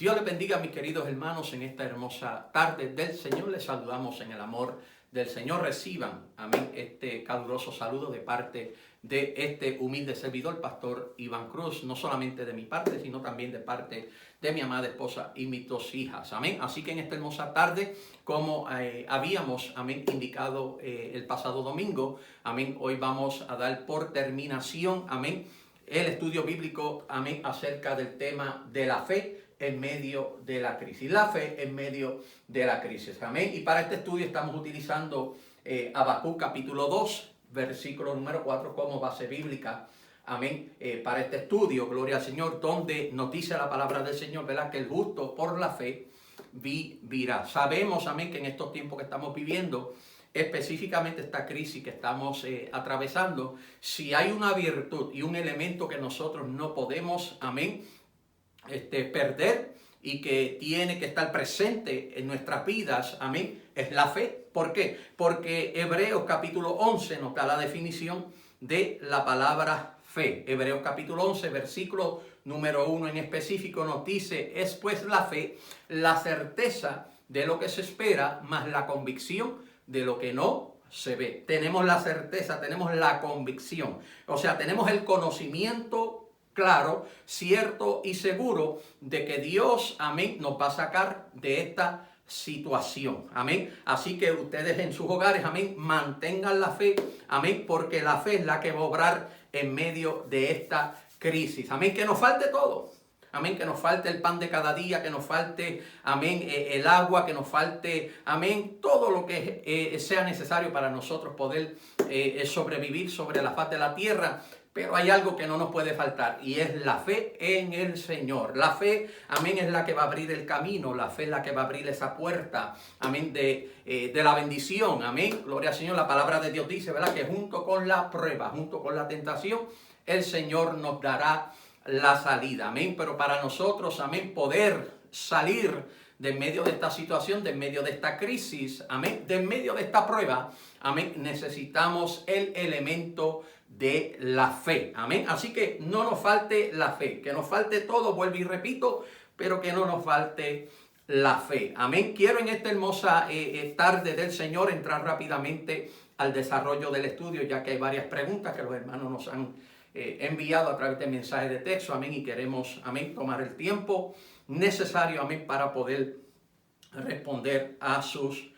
Dios les bendiga, mis queridos hermanos, en esta hermosa tarde del Señor. Les saludamos en el amor del Señor. Reciban, amén, este caluroso saludo de parte de este humilde servidor, Pastor Iván Cruz, no solamente de mi parte, sino también de parte de mi amada esposa y mis dos hijas, amén. Así que en esta hermosa tarde, como habíamos, amén, indicado el pasado domingo, amén, hoy vamos a dar por terminación, amén, el estudio bíblico, amén, acerca del tema de la fe en medio de la crisis. La fe en medio de la crisis, amén. Y para este estudio estamos utilizando Habacuc capítulo 2, versículo número 4 como base bíblica, amén, para este estudio, gloria al Señor, donde nos dice la palabra del Señor, ¿verdad?, que el justo por la fe vivirá. Sabemos, amén, que en estos tiempos que estamos viviendo, específicamente esta crisis que estamos atravesando, si hay una virtud y un elemento que nosotros no podemos, amén, perder y que tiene que estar presente en nuestras vidas, amén, es la fe. ¿Por qué? Porque Hebreos capítulo 11 nos da la definición de la palabra fe. Hebreos capítulo 11, versículo número 1 en específico nos dice: es pues la fe, la certeza de lo que se espera, más la convicción de lo que no se ve. Tenemos la certeza, tenemos la convicción, o sea, tenemos el conocimiento claro, cierto y seguro de que Dios, amén, nos va a sacar de esta situación, amén. Así que ustedes en sus hogares, amén, mantengan la fe, amén, porque la fe es la que va a obrar en medio de esta crisis, amén. Que nos falte todo, amén, que nos falte el pan de cada día, que nos falte, amén, el agua, que nos falte, amén, todo lo que sea necesario para nosotros poder sobrevivir sobre la faz de la tierra. Pero hay algo que no nos puede faltar y es la fe en el Señor. La fe, amén, es la que va a abrir el camino. La fe es la que va a abrir esa puerta, amén, de la bendición, amén. Gloria al Señor. La palabra de Dios dice, ¿verdad?, que junto con la prueba, junto con la tentación, el Señor nos dará la salida, amén. Pero para nosotros, amén, poder salir de en medio de esta situación, de en medio de esta crisis, amén, de en medio de esta prueba, amén, necesitamos el elemento de la fe, amén. Así que no nos falte la fe, que nos falte todo, vuelvo y repito, pero que no nos falte la fe, amén. Quiero en esta hermosa tarde del Señor entrar rápidamente al desarrollo del estudio, ya que hay varias preguntas que los hermanos nos han enviado a través de mensajes de texto, amén, y queremos, amén, tomar el tiempo necesario, amén, para poder responder a sus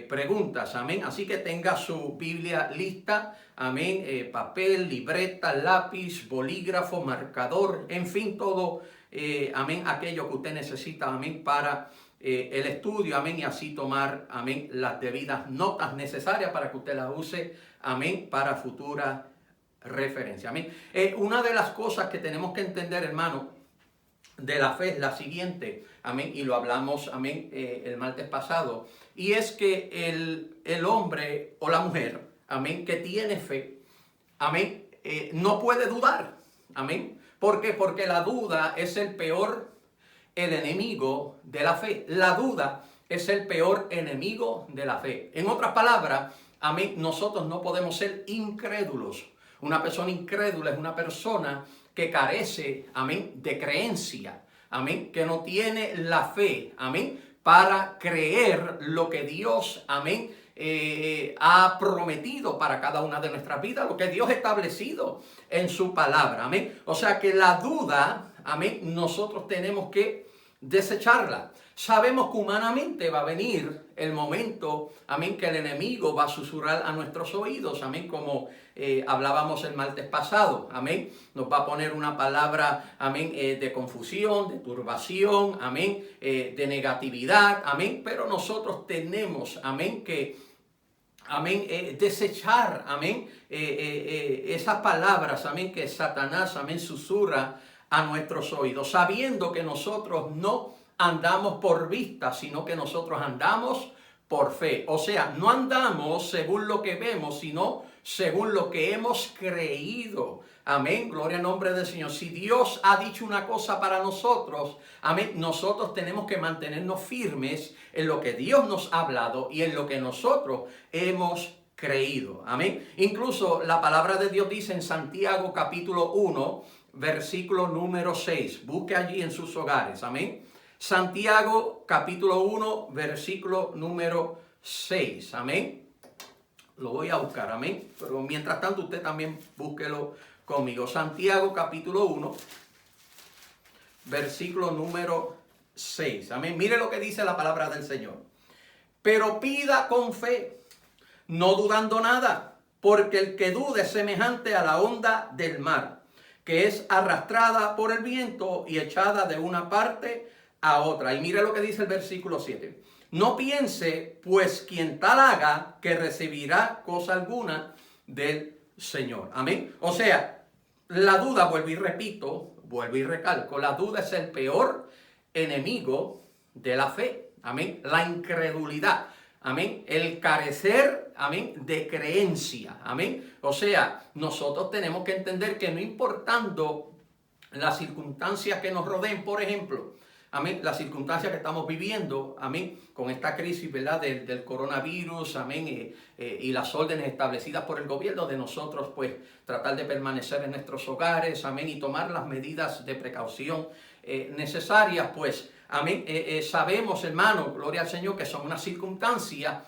preguntas, amén. Así que tenga su Biblia lista, amén, papel, libreta, lápiz, bolígrafo, marcador, en fin, todo, amén, aquello que usted necesita, amén, para el estudio, amén, y así tomar, amén, las debidas notas necesarias para que usted las use, amén, para futura referencia, amén. Una de las cosas que tenemos que entender, hermano, de la fe es la siguiente, amén, y lo hablamos, amén, el martes pasado, y es que el hombre o la mujer, amén, que tiene fe, amén, no puede dudar, amén. ¿Por qué? Porque la duda es el enemigo de la fe. La duda es el peor enemigo de la fe. En otras palabras, amén, nosotros no podemos ser incrédulos. Una persona incrédula es una persona que carece, amén, de creencia, amén, que no tiene la fe, amén, para creer lo que Dios, amén, ha prometido para cada una de nuestras vidas, lo que Dios ha establecido en su palabra, amén. O sea que la duda, amén, nosotros tenemos que desecharla. Sabemos que humanamente va a venir el momento, amén, que el enemigo va a susurrar a nuestros oídos, amén, como hablábamos el martes pasado, amén, nos va a poner una palabra, amén, de confusión, de turbación, amén, de negatividad, amén, pero nosotros tenemos, amén, que, amén, desechar, amén, esas palabras, amén, que Satanás, amén, susurra a nuestros oídos, sabiendo que nosotros no andamos por vista, sino que nosotros andamos por fe. O sea, no andamos según lo que vemos, sino según lo que hemos creído. Amén, gloria al nombre del Señor. Si Dios ha dicho una cosa para nosotros, amén, nosotros tenemos que mantenernos firmes en lo que Dios nos ha hablado y en lo que nosotros hemos creído. Amén. Incluso la palabra de Dios dice en Santiago capítulo 1, versículo número 6. Busque allí en sus hogares. Amén. Santiago capítulo 1, versículo número 6. Amén. Lo voy a buscar, amén. Pero mientras tanto usted también búsquelo conmigo. Santiago capítulo 1, versículo número 6. Amén. Mire lo que dice la palabra del Señor. Pero pida con fe, no dudando nada, porque el que dude es semejante a la onda del mar, que es arrastrada por el viento y echada de una parte a otra. Y mire lo que dice el versículo 7. No piense, pues quien tal haga, que recibirá cosa alguna del Señor. Amén. O sea, la duda, vuelvo y repito, vuelvo y recalco, la duda es el peor enemigo de la fe. Amén. La incredulidad. Amén. El carecer, amén, de creencia. Amén. O sea, nosotros tenemos que entender que no importando las circunstancias que nos rodeen, por ejemplo, amén, las circunstancias que estamos viviendo, amén, con esta crisis, ¿verdad?, del coronavirus, amén, y las órdenes establecidas por el gobierno de nosotros, pues, tratar de permanecer en nuestros hogares, amén, y tomar las medidas de precaución necesarias, pues, amén, sabemos, hermano, gloria al Señor, que son unas circunstancias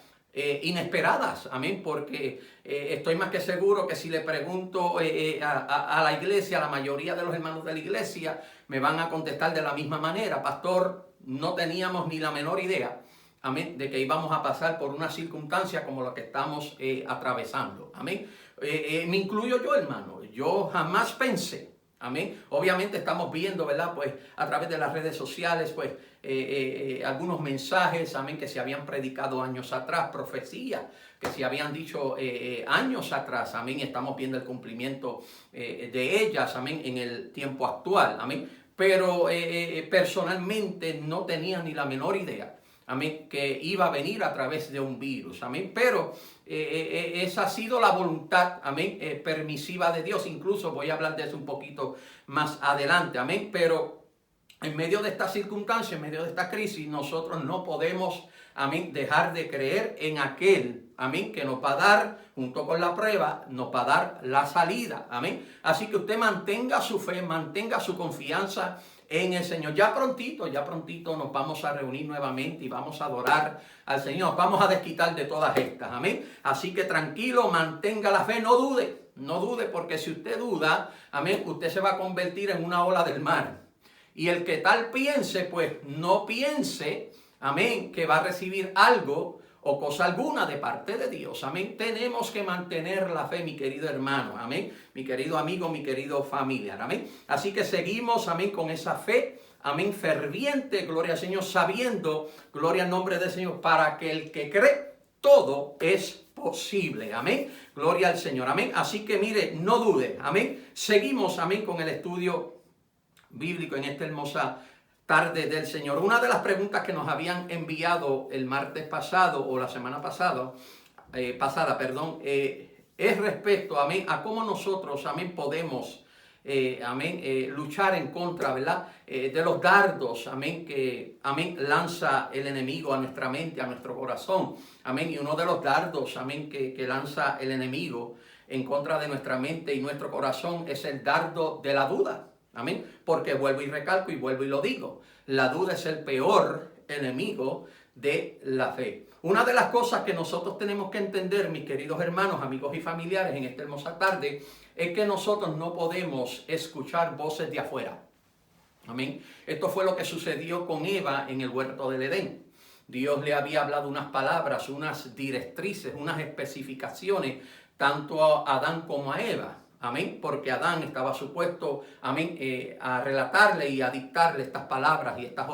inesperadas, amén, porque estoy más que seguro que si le pregunto a la iglesia, a la mayoría de los hermanos de la iglesia, me van a contestar de la misma manera. Pastor, no teníamos ni la menor idea, amén, de que íbamos a pasar por una circunstancia como la que estamos atravesando, amén. Me incluyo yo, hermano, yo jamás pensé. Amén. Obviamente estamos viendo, ¿verdad? Pues a través de las redes sociales, pues algunos mensajes, amén, que se habían predicado años atrás, profecías que se habían dicho años atrás, amén. Estamos viendo el cumplimiento de ellas, amén, en el tiempo actual, amén. Pero personalmente no tenía ni la menor idea, amén, que iba a venir a través de un virus, amén. Pero esa ha sido la voluntad, amén, permisiva de Dios. Incluso voy a hablar de eso un poquito más adelante, amén. Pero en medio de esta circunstancia, en medio de esta crisis, nosotros no podemos, amén, dejar de creer en aquel, amén, que nos va a dar, junto con la prueba, nos va a dar la salida, amén. Así que usted mantenga su fe, mantenga su confianza en el Señor. Ya prontito nos vamos a reunir nuevamente y vamos a adorar al Señor. Vamos a desquitar de todas estas, amén. Así que tranquilo, mantenga la fe, no dude, porque si usted duda, amén, usted se va a convertir en una ola del mar. Y el que tal piense, pues no piense, amén, que va a recibir algo o cosa alguna de parte de Dios, amén. Tenemos que mantener la fe, mi querido hermano, amén, mi querido amigo, mi querido familiar, amén. Así que seguimos, amén, con esa fe, amén, ferviente, gloria al Señor, sabiendo, gloria al nombre del Señor, para que el que cree, todo es posible, amén, gloria al Señor, amén. Así que mire, no dude, amén. Seguimos, amén, con el estudio bíblico en esta hermosa tarde del Señor. Una de las preguntas que nos habían enviado el martes pasado o la semana pasada, es respecto, amén, a cómo nosotros, amén, podemos, luchar en contra, ¿verdad?, de los dardos, amén, que, amén, lanza el enemigo a nuestra mente, a nuestro corazón, amén. Y uno de los dardos, amén, que lanza el enemigo en contra de nuestra mente y nuestro corazón es el dardo de la duda. Amén. Porque vuelvo y recalco y vuelvo y lo digo. La duda es el peor enemigo de la fe. Una de las cosas que nosotros tenemos que entender, mis queridos hermanos, amigos y familiares, en esta hermosa tarde, es que nosotros no podemos escuchar voces de afuera. Amén. Esto fue lo que sucedió con Eva en el huerto del Edén. Dios le había hablado unas palabras, unas directrices, unas especificaciones, tanto a Adán como a Eva. Amén, porque Adán estaba supuesto, amén, a relatarle y a dictarle estas palabras y estas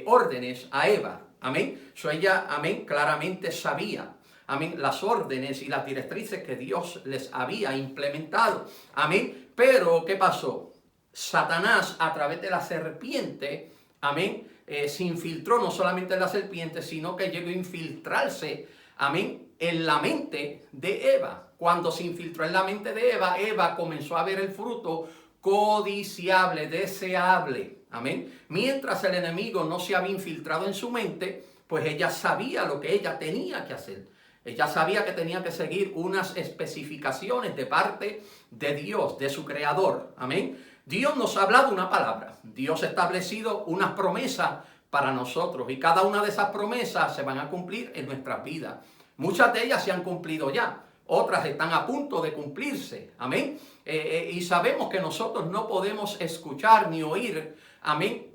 órdenes a Eva. Amén, ella, amén, claramente sabía, amén, las órdenes y las directrices que Dios les había implementado. Amén, pero ¿qué pasó? Satanás, a través de la serpiente, amén, se infiltró no solamente en la serpiente, sino que llegó a infiltrarse, amén, en la mente de Eva. Cuando se infiltró en la mente de Eva, Eva comenzó a ver el fruto codiciable, deseable. Amén. Mientras el enemigo no se había infiltrado en su mente, pues ella sabía lo que ella tenía que hacer. Ella sabía que tenía que seguir unas especificaciones de parte de Dios, de su creador. Amén. Dios nos ha hablado una palabra. Dios ha establecido unas promesas para nosotros. Y cada una de esas promesas se van a cumplir en nuestras vidas. Muchas de ellas se han cumplido ya. Otras están a punto de cumplirse. Amén. Y sabemos que nosotros no podemos escuchar ni oír, amén,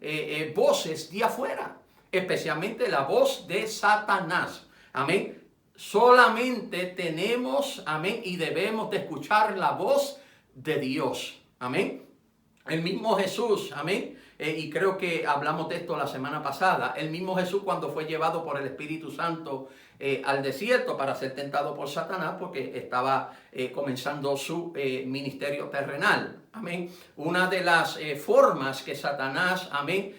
voces de afuera. Especialmente la voz de Satanás. Amén. Solamente tenemos, amén, y debemos de escuchar la voz de Dios. Amén. El mismo Jesús, amén. Y creo que hablamos de esto la semana pasada. El mismo Jesús, cuando fue llevado por el Espíritu Santo al desierto para ser tentado por Satanás, porque estaba comenzando su ministerio terrenal. Amén. Una de las formas que Satanás, amén,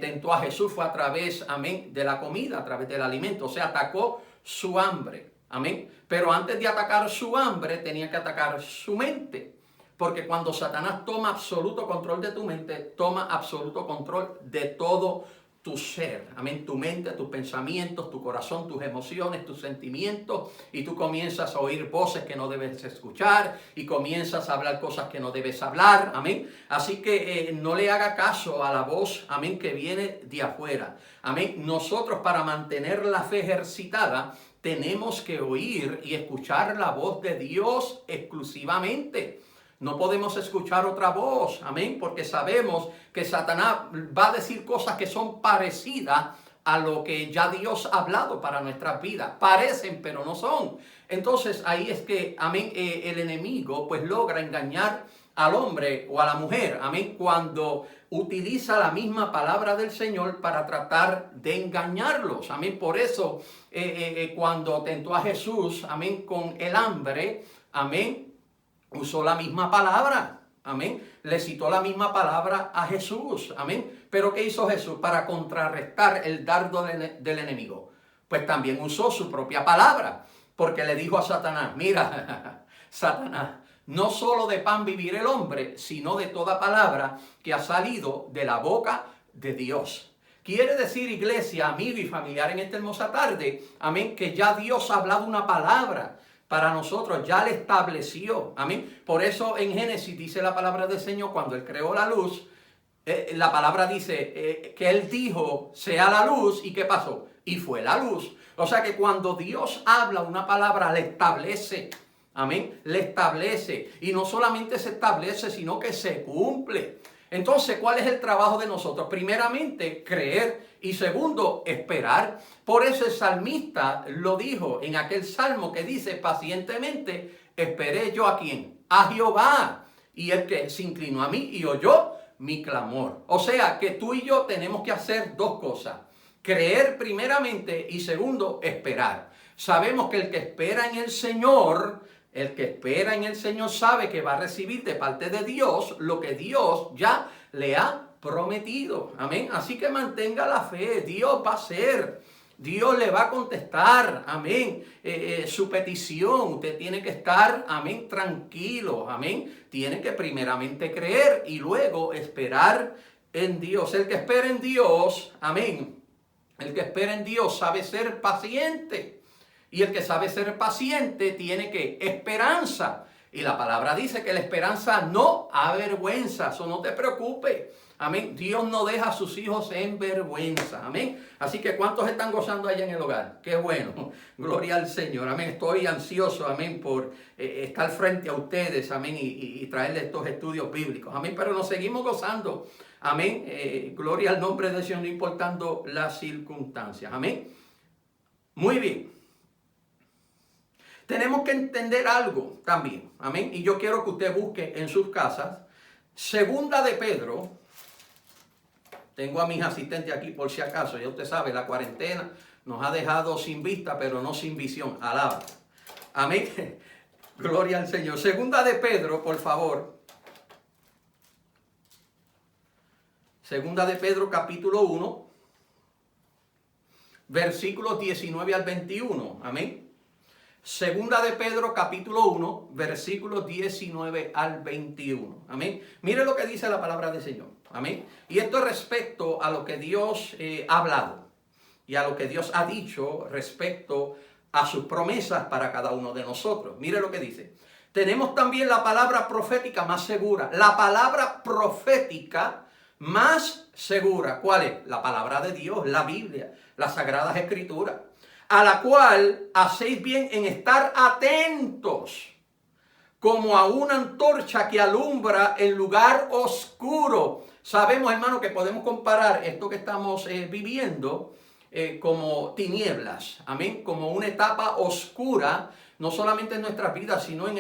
tentó a Jesús fue a través, amén, de la comida, a través del alimento. O sea, atacó su hambre. Amén. Pero antes de atacar su hambre, tenía que atacar su mente. Porque cuando Satanás toma absoluto control de tu mente, toma absoluto control de todo tu ser. Amén. Tu mente, tus pensamientos, tu corazón, tus emociones, tus sentimientos. Y tú comienzas a oír voces que no debes escuchar. Y comienzas a hablar cosas que no debes hablar. Amén. Así que no le haga caso a la voz, amén, que viene de afuera. Amén. Nosotros, para mantener la fe ejercitada, tenemos que oír y escuchar la voz de Dios exclusivamente. No podemos escuchar otra voz, amén, porque sabemos que Satanás va a decir cosas que son parecidas a lo que ya Dios ha hablado para nuestras vidas. Parecen, pero no son. Entonces ahí es que, amén, el enemigo pues logra engañar al hombre o a la mujer, amén, cuando utiliza la misma palabra del Señor para tratar de engañarlos, amén. Por eso cuando tentó a Jesús, amén, con el hambre, amén, usó la misma palabra, amén. Le citó la misma palabra a Jesús, amén. Pero ¿qué hizo Jesús para contrarrestar el dardo del enemigo? Pues también usó su propia palabra, porque le dijo a Satanás, mira, Satanás, no solo de pan vivirá el hombre, sino de toda palabra que ha salido de la boca de Dios. Quiere decir, iglesia, amigo y familiar, en esta hermosa tarde, amén, que ya Dios ha hablado una palabra para nosotros, ya le estableció, amén. Por eso en Génesis dice la palabra del Señor, cuando Él creó la luz, la palabra dice que Él dijo, sea la luz, ¿y qué pasó? Y fue la luz. O sea que cuando Dios habla una palabra, le establece, amén, le establece. Y no solamente se establece, sino que se cumple. Entonces, ¿cuál es el trabajo de nosotros? Primeramente, creer. Y segundo, esperar. Por eso el salmista lo dijo en aquel salmo que dice, pacientemente esperé yo a ¿quién? A Jehová. Y el que se inclinó a mí y oyó mi clamor. O sea, que tú y yo tenemos que hacer dos cosas. Creer primeramente y segundo, esperar. Sabemos que el que espera en el Señor... El que espera en el Señor sabe que va a recibir de parte de Dios lo que Dios ya le ha prometido. Amén. Así que mantenga la fe. Dios va a hacer. Dios le va a contestar. Amén. Su petición. Usted tiene que estar, amén, tranquilo. Amén. Tiene que primeramente creer y luego esperar en Dios. El que espera en Dios, amén. El que espera en Dios sabe ser paciente. Y el que sabe ser paciente tiene que esperanza. Y la palabra dice que la esperanza no avergüenza. Eso no te preocupes. Amén. Dios no deja a sus hijos en vergüenza. Amén. Así que ¿cuántos están gozando allá en el hogar? Qué bueno. Gloria al Señor. Amén. Estoy ansioso, amén, por estar frente a ustedes, amén, y traerles estos estudios bíblicos. Amén. Pero nos seguimos gozando. Amén. Gloria al nombre del Señor, no importando las circunstancias. Amén. Muy bien. Tenemos que entender algo también, amén. Y yo quiero que usted busque en sus casas, segunda de Pedro. Tengo a mis asistentes aquí por si acaso, ya usted sabe, la cuarentena nos ha dejado sin vista, pero no sin visión. Alaba. Amén. Gloria al Señor. Segunda de Pedro, por favor. Segunda de Pedro, capítulo 1, versículos 19 al 21. Amén. Segunda de Pedro, capítulo 1, versículos 19 al 21. Amén. Mire lo que dice la palabra del Señor. Amén. Y esto es respecto a lo que Dios ha hablado y a lo que Dios ha dicho respecto a sus promesas para cada uno de nosotros. Mire lo que dice. Tenemos también la palabra profética más segura. La palabra profética más segura. ¿Cuál es? La palabra de Dios, la Biblia, las Sagradas Escrituras. A la cual hacéis bien en estar atentos, como a una antorcha que alumbra en lugar oscuro. Sabemos, hermano, que podemos comparar esto que estamos viviendo como tinieblas, amén, como una etapa oscura, no solamente en nuestras vidas, sino en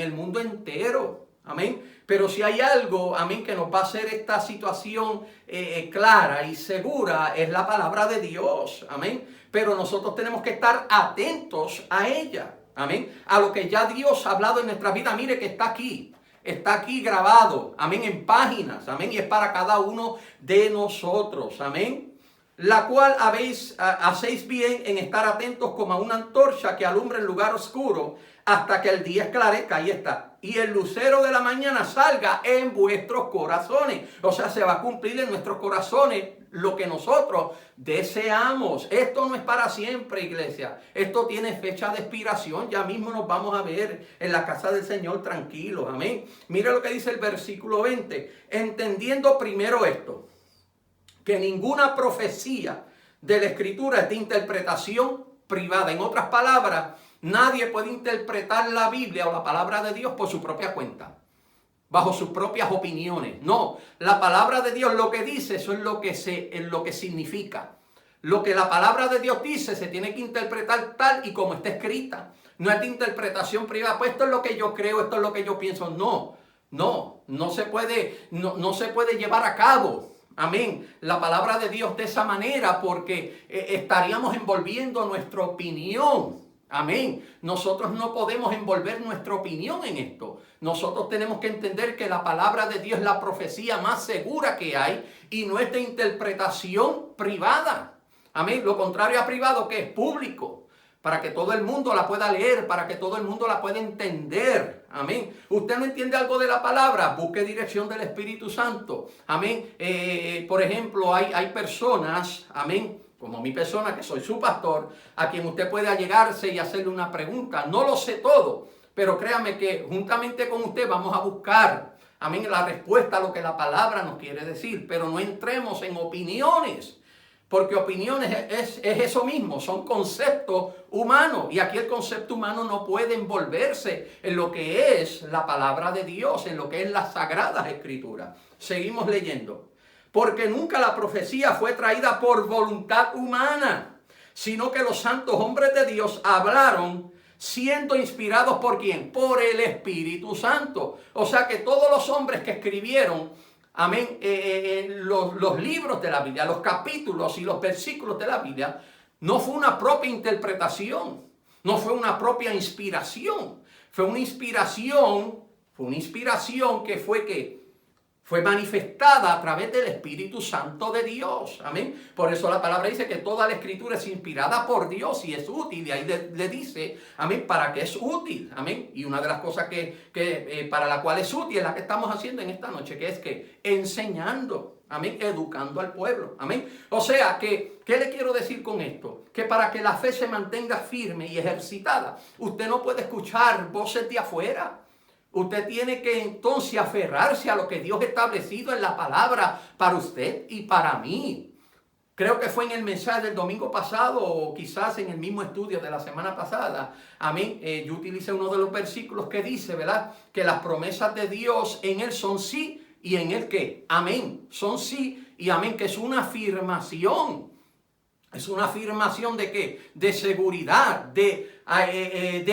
el mundo entero, amén. Pero si hay algo, amén, que nos va a hacer esta situación clara y segura, es la palabra de Dios, amén. Pero nosotros tenemos que estar atentos a ella, amén, a lo que ya Dios ha hablado en nuestra vida. Mire que está aquí grabado, amén, en páginas, amén, y es para cada uno de nosotros, amén. La cual hacéis bien en estar atentos como a una antorcha que alumbra en lugar oscuro hasta que el día esclarezca, ahí está, y el lucero de la mañana salga en vuestros corazones. O sea, se va a cumplir en nuestros corazones lo que nosotros deseamos. Esto no es para siempre, iglesia. Esto tiene fecha de expiración. Ya mismo nos vamos a ver en la casa del Señor tranquilos, amén. Mira lo que dice el versículo 20. Entendiendo primero esto, que ninguna profecía de la Escritura es de interpretación privada. En otras palabras, nadie puede interpretar la Biblia o la palabra de Dios por su propia cuenta, bajo sus propias opiniones. No, la palabra de Dios lo que dice, eso es lo que significa. Lo que la palabra de Dios dice se tiene que interpretar tal y como está escrita. No es de interpretación privada. Pues esto es lo que yo creo, esto es lo que yo pienso. No se puede llevar a cabo. Amén. La palabra de Dios de esa manera, porque estaríamos envolviendo nuestra opinión. Amén. Nosotros no podemos envolver nuestra opinión en esto. Nosotros tenemos que entender que la palabra de Dios es la profecía más segura que hay y no es de interpretación privada. Amén. Lo contrario a privado, que es público, para que todo el mundo la pueda leer, para que todo el mundo la pueda entender. Amén. Usted no entiende algo de la palabra, busque dirección del Espíritu Santo. Amén. Por ejemplo, hay personas, amén, como mi persona, que soy su pastor, a quien usted puede allegarse y hacerle una pregunta. No lo sé todo, pero créame que juntamente con usted vamos a buscar, amén, la respuesta a lo que la palabra nos quiere decir. Pero no entremos en opiniones, porque opiniones es eso mismo, son conceptos humanos. Y aquí el concepto humano no puede envolverse en lo que es la palabra de Dios, en lo que es las Sagradas Escrituras. Seguimos leyendo. Porque nunca la profecía fue traída por voluntad humana, sino que los santos hombres de Dios hablaron siendo inspirados ¿por quién? Por el Espíritu Santo. O sea que todos los hombres que escribieron, amén, los libros de la Biblia, los capítulos y los versículos de la Biblia, no fue una propia interpretación, no fue una propia inspiración, fue una inspiración que fue manifestada a través del Espíritu Santo de Dios. Amén. Por eso la palabra dice que toda la Escritura es inspirada por Dios y es útil. Y ahí le dice, amén, para qué es útil. Amén. Y una de las cosas que para la cual es útil es la que estamos haciendo en esta noche, que es que enseñando, amén, educando al pueblo. Amén. O sea, ¿qué le quiero decir con esto? Que para que la fe se mantenga firme y ejercitada, usted no puede escuchar voces de afuera. Usted tiene que entonces aferrarse a lo que Dios ha establecido en la palabra para usted y para mí. Creo que fue en el mensaje del domingo pasado o quizás en el mismo estudio de la semana pasada. Amén. Yo utilicé uno de los versículos que dice, ¿verdad? Que las promesas de Dios en Él son sí y en Él ¿qué? Amén. Son sí y amén, que es una afirmación. Es una afirmación ¿de qué? De seguridad, de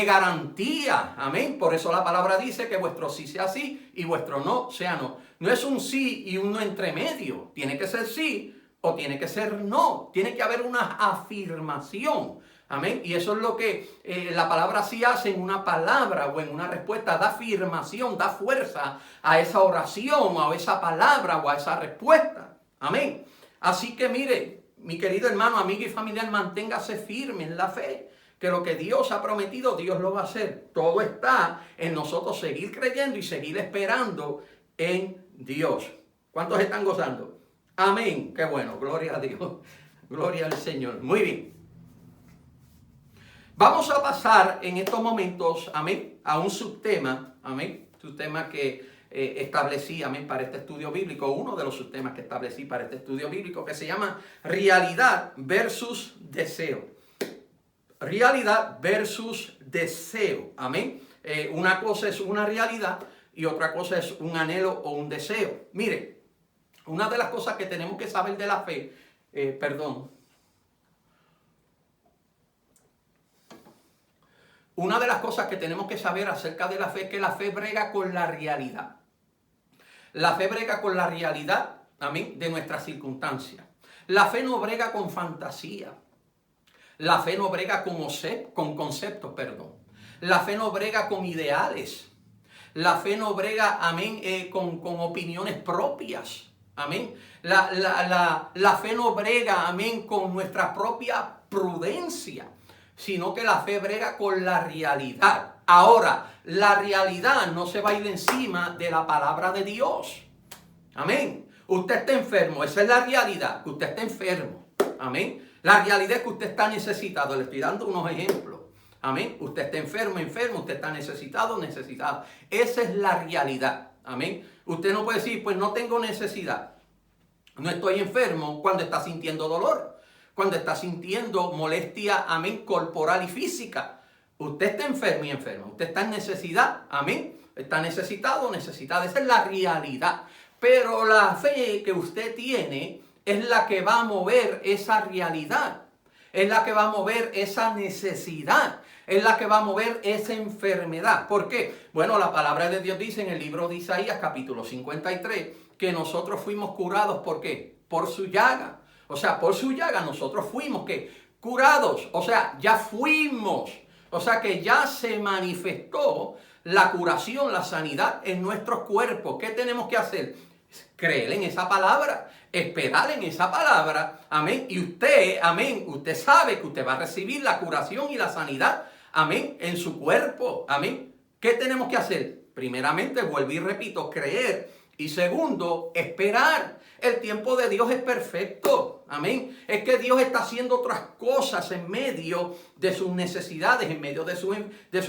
garantía. Amén. Por eso la palabra dice que vuestro sí sea sí y vuestro no sea no. No es un sí y un no entre medio. Tiene que ser sí o tiene que ser no. Tiene que haber una afirmación. Amén. Y eso es lo que la palabra sí hace en una palabra o en una respuesta. Da afirmación, da fuerza a esa oración, a esa palabra o a esa respuesta. Amén. Así que mire, mi querido hermano, amigo y familiar, manténgase firme en la fe, que lo que Dios ha prometido, Dios lo va a hacer. Todo está en nosotros seguir creyendo y seguir esperando en Dios. ¿Cuántos están gozando? Amén. Qué bueno, gloria a Dios. Gloria al Señor. Muy bien. Vamos a pasar en estos momentos, amén, a un subtema, amén, subtema que establecí, amén, para este estudio bíblico, uno de los subtemas que establecí para este estudio bíblico, que se llama realidad versus deseo. Realidad versus deseo, amén. Una cosa es una realidad y otra cosa es un anhelo o un deseo. Mire, una de las cosas que tenemos que saber de la fe, una de las cosas que tenemos que saber acerca de la fe es que la fe brega con la realidad. La fe brega con la realidad, amén, de nuestras circunstancias. La fe no brega con fantasía. La fe no brega con conceptos, La fe no brega con ideales. La fe no brega, amén, con opiniones propias. Amén. La fe no brega, amén, con nuestra propia prudencia, sino que la fe brega con la realidad. Ahora, la realidad no se va a ir encima de la palabra de Dios. Amén. Usted está enfermo, esa es la realidad, que usted está enfermo. Amén. La realidad es que usted está necesitado. Le estoy dando unos ejemplos. Amén. Usted está enfermo, usted está necesitado. Esa es la realidad. Amén. Usted no puede decir, pues no tengo necesidad. No estoy enfermo cuando está sintiendo dolor, cuando está sintiendo molestia, amén, corporal y física. Usted está enfermo y enfermo. Usted está en necesidad, amén. Está necesitado o necesitada. Esa es la realidad. Pero la fe que usted tiene es la que va a mover esa realidad. Es la que va a mover esa necesidad. Es la que va a mover esa enfermedad. ¿Por qué? Bueno, la palabra de Dios dice en el libro de Isaías, capítulo 53, que nosotros fuimos curados. ¿Por qué? Por su llaga. O sea, por su llaga nosotros fuimos, ¿qué? Curados. O sea, ya fuimos. O sea, que ya se manifestó la curación, la sanidad en nuestros cuerpos. ¿Qué tenemos que hacer? Creer en esa palabra, esperar en esa palabra, amén. Y usted, amén, usted sabe que usted va a recibir la curación y la sanidad, amén, en su cuerpo, amén. ¿Qué tenemos que hacer? Primeramente, vuelvo y repito, creer. Y segundo, esperar. El tiempo de Dios es perfecto. Amén. Es que Dios está haciendo otras cosas en medio de sus necesidades, en medio de su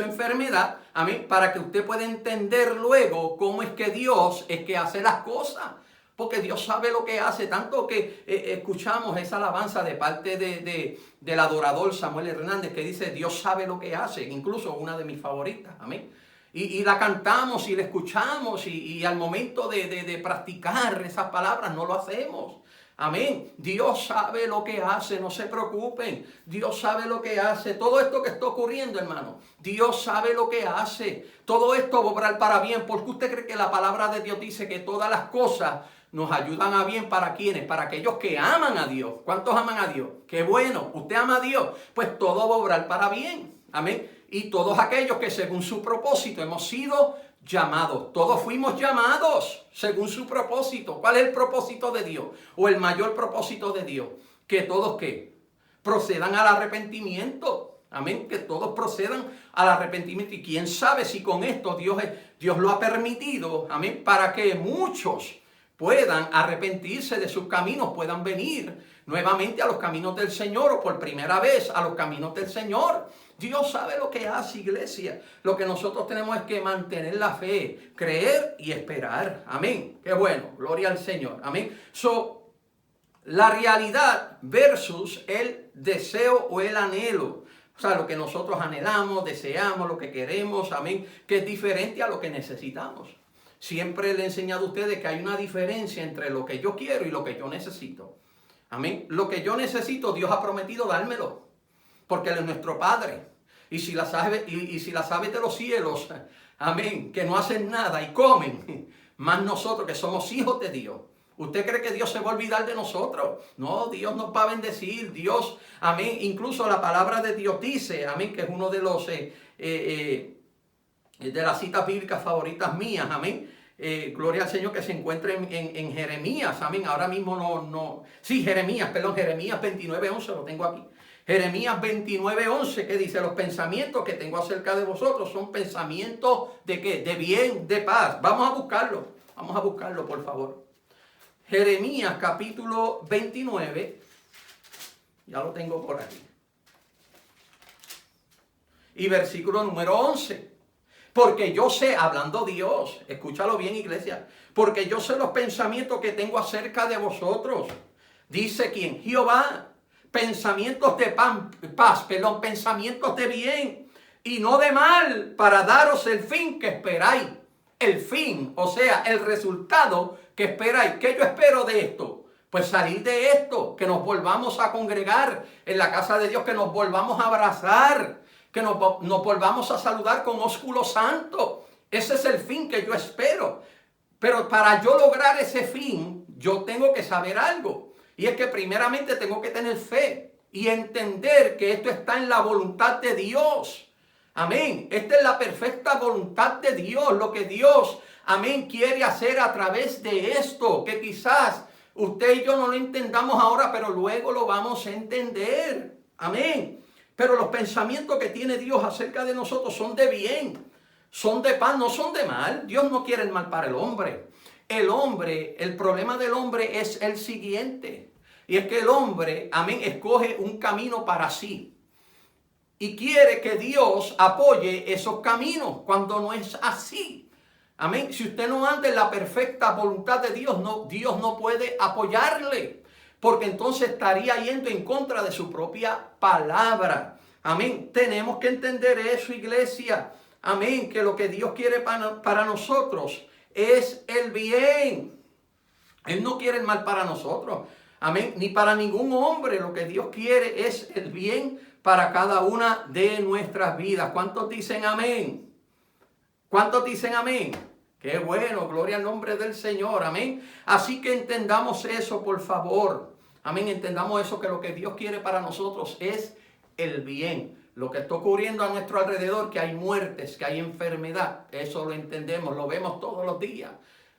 enfermedad. Amén. Para que usted pueda entender luego cómo es que Dios es que hace las cosas. Porque Dios sabe lo que hace. Tanto que escuchamos esa alabanza de parte del adorador Samuel Hernández que dice, Dios sabe lo que hace. Incluso una de mis favoritas. Amén. Y la cantamos y la escuchamos y al momento de practicar esas palabras no lo hacemos. Amén. Dios sabe lo que hace, no se preocupen. Dios sabe lo que hace. Todo esto que está ocurriendo, hermano, Dios sabe lo que hace. Todo esto va a obrar para bien. ¿Por qué usted cree que la palabra de Dios dice que todas las cosas nos ayudan a bien? ¿Para quiénes? Para aquellos que aman a Dios. ¿Cuántos aman a Dios? Qué bueno, usted ama a Dios. Pues todo va a obrar para bien. Amén. Y todos aquellos que según su propósito hemos sido llamados. Todos fuimos llamados según su propósito. ¿Cuál es el propósito de Dios? O el mayor propósito de Dios. Que todos ¿qué? Procedan al arrepentimiento. Amén. Que todos procedan al arrepentimiento. Y quién sabe si con esto Dios lo ha permitido. Amén. Para que muchos puedan arrepentirse de sus caminos, puedan venir nuevamente a los caminos del Señor o por primera vez a los caminos del Señor. Dios sabe lo que hace, iglesia. Lo que nosotros tenemos es que mantener la fe, creer y esperar. Amén. Qué bueno. Gloria al Señor. Amén. La realidad versus el deseo o el anhelo. O sea, lo que nosotros anhelamos, deseamos, lo que queremos. Amén. Que es diferente a lo que necesitamos. Siempre le he enseñado a ustedes que hay una diferencia entre lo que yo quiero y lo que yo necesito. Amén. Lo que yo necesito, Dios ha prometido dármelo. Porque Él es nuestro Padre. Y si las aves de los cielos, amén, que no hacen nada y comen, más nosotros que somos hijos de Dios. ¿Usted cree que Dios se va a olvidar de nosotros? No, Dios nos va a bendecir. Dios, amén. Incluso la palabra de Dios dice, amén, que es uno de los de las citas bíblicas favoritas mías, amén. Gloria al Señor, que se encuentra en Jeremías, amén. Ahora mismo Jeremías 29:11, lo tengo aquí. Jeremías 29:11, que dice, los pensamientos que tengo acerca de vosotros son pensamientos de ¿qué? De bien, de paz. Vamos a buscarlo, por favor. Jeremías capítulo 29, ya lo tengo por aquí. Y versículo número 11. Porque yo sé, hablando Dios, escúchalo bien, iglesia, porque yo sé los pensamientos que tengo acerca de vosotros. Dice quién, Jehová, pensamientos de paz, pensamientos de bien y no de mal, para daros el fin que esperáis. El fin, o sea, el resultado que esperáis. ¿Qué yo espero de esto? Pues salir de esto, que nos volvamos a congregar en la casa de Dios, que nos volvamos a abrazar, que nos volvamos a saludar con ósculo santo. Ese es el fin que yo espero. Pero para yo lograr ese fin, yo tengo que saber algo. Y es que primeramente tengo que tener fe y entender que esto está en la voluntad de Dios. Amén. Esta es la perfecta voluntad de Dios, lo que Dios, amén, quiere hacer a través de esto, que quizás usted y yo no lo entendamos ahora, pero luego lo vamos a entender. Amén. Pero los pensamientos que tiene Dios acerca de nosotros son de bien, son de paz, no son de mal. Dios no quiere el mal para el hombre. El problema del hombre es el siguiente. Y es que el hombre, amén, escoge un camino para sí. Y quiere que Dios apoye esos caminos cuando no es así. Amén. Si usted no anda en la perfecta voluntad de Dios, Dios no puede apoyarle. Porque entonces estaría yendo en contra de su propia palabra. Amén. Tenemos que entender eso, iglesia. Amén. Que lo que Dios quiere para nosotros es el bien. Él no quiere el mal para nosotros. Amén. Ni para ningún hombre. Lo que Dios quiere es el bien para cada una de nuestras vidas. ¿Cuántos dicen amén? ¿Cuántos dicen amén? Qué bueno, gloria al nombre del Señor, amén. Así que entendamos eso, por favor. Amén, entendamos eso, que lo que Dios quiere para nosotros es el bien. Lo que está ocurriendo a nuestro alrededor, que hay muertes, que hay enfermedad, eso lo entendemos, lo vemos todos los días.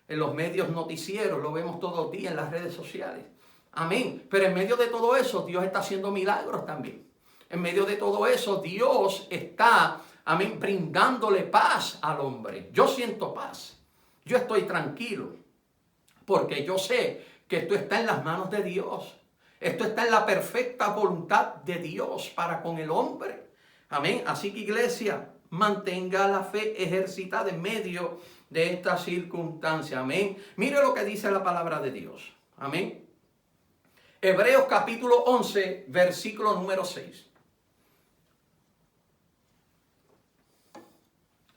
En los medios noticieros, lo vemos todos los días en las redes sociales. Amén. Pero en medio de todo eso, Dios está haciendo milagros también. En medio de todo eso, Dios está, amén, brindándole paz al hombre. Yo siento paz. Yo estoy tranquilo. Porque yo sé que esto está en las manos de Dios. Esto está en la perfecta voluntad de Dios para con el hombre. Amén. Así que, iglesia, mantenga la fe ejercitada en medio de esta circunstancia. Amén. Mire lo que dice la palabra de Dios. Amén. Hebreos capítulo 11, versículo número 6.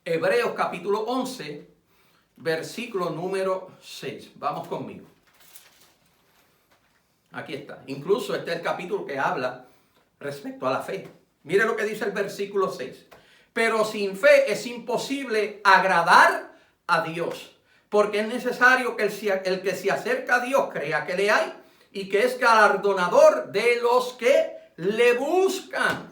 Hebreos capítulo 11, versículo número 6. Vamos conmigo. Aquí está. Incluso este es el capítulo que habla respecto a la fe. Mire lo que dice el versículo 6. Pero sin fe es imposible agradar a Dios. Porque es necesario que el que se acerca a Dios crea que le hay y que es galardonador de los que le buscan.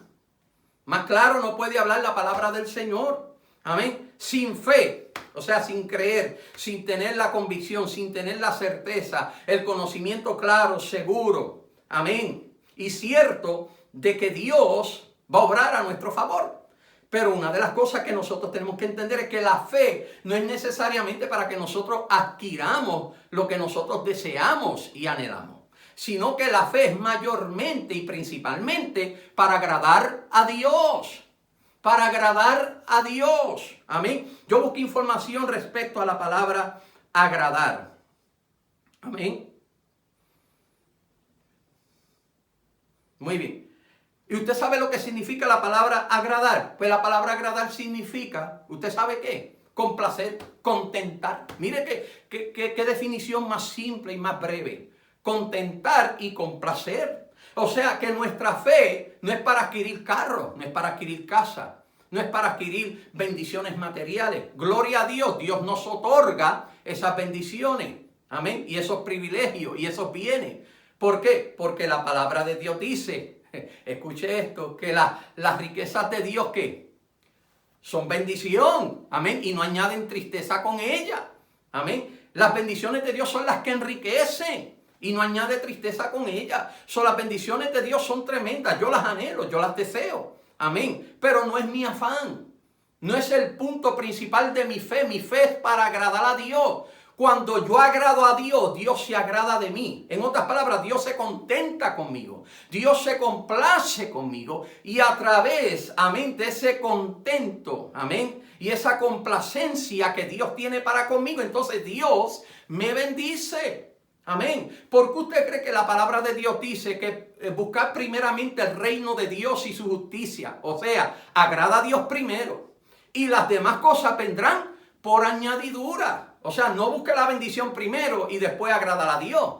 Más claro no puede hablar la palabra del Señor. Amén. Sin fe, o sea, sin creer, sin tener la convicción, sin tener la certeza, el conocimiento claro, seguro. Amén. Y cierto de que Dios va a obrar a nuestro favor. Pero una de las cosas que nosotros tenemos que entender es que la fe no es necesariamente para que nosotros adquiramos lo que nosotros deseamos y anhelamos, sino que la fe es mayormente y principalmente para agradar a Dios. Para agradar a Dios. Amén. Yo busqué información respecto a la palabra agradar. Amén. Muy bien. ¿Y usted sabe lo que significa la palabra agradar? Pues la palabra agradar significa, ¿usted sabe qué? Complacer, contentar. Mire qué definición más simple y más breve. Contentar y complacer. O sea que nuestra fe no es para adquirir carro, no es para adquirir casa, no es para adquirir bendiciones materiales. Gloria a Dios, Dios nos otorga esas bendiciones, amén, y esos privilegios y esos bienes. ¿Por qué? Porque la palabra de Dios dice, escuche esto, que las riquezas de Dios, ¿qué? Son bendición, amén, y no añaden tristeza con ella, amén. Las bendiciones de Dios son las que enriquecen. Y no añade tristeza con ella. Las bendiciones de Dios son tremendas. Yo las anhelo, yo las deseo. Amén. Pero no es mi afán. No es el punto principal de mi fe. Mi fe es para agradar a Dios. Cuando yo agrado a Dios, Dios se agrada de mí. En otras palabras, Dios se contenta conmigo. Dios se complace conmigo. Y a través, amén, de ese contento, amén, y esa complacencia que Dios tiene para conmigo, entonces Dios me bendice. Amén. ¿Por qué usted cree que la palabra de Dios dice que buscar primeramente el reino de Dios y su justicia? O sea, agrada a Dios primero. Y las demás cosas vendrán por añadidura. O sea, no busque la bendición primero y después agradar a Dios.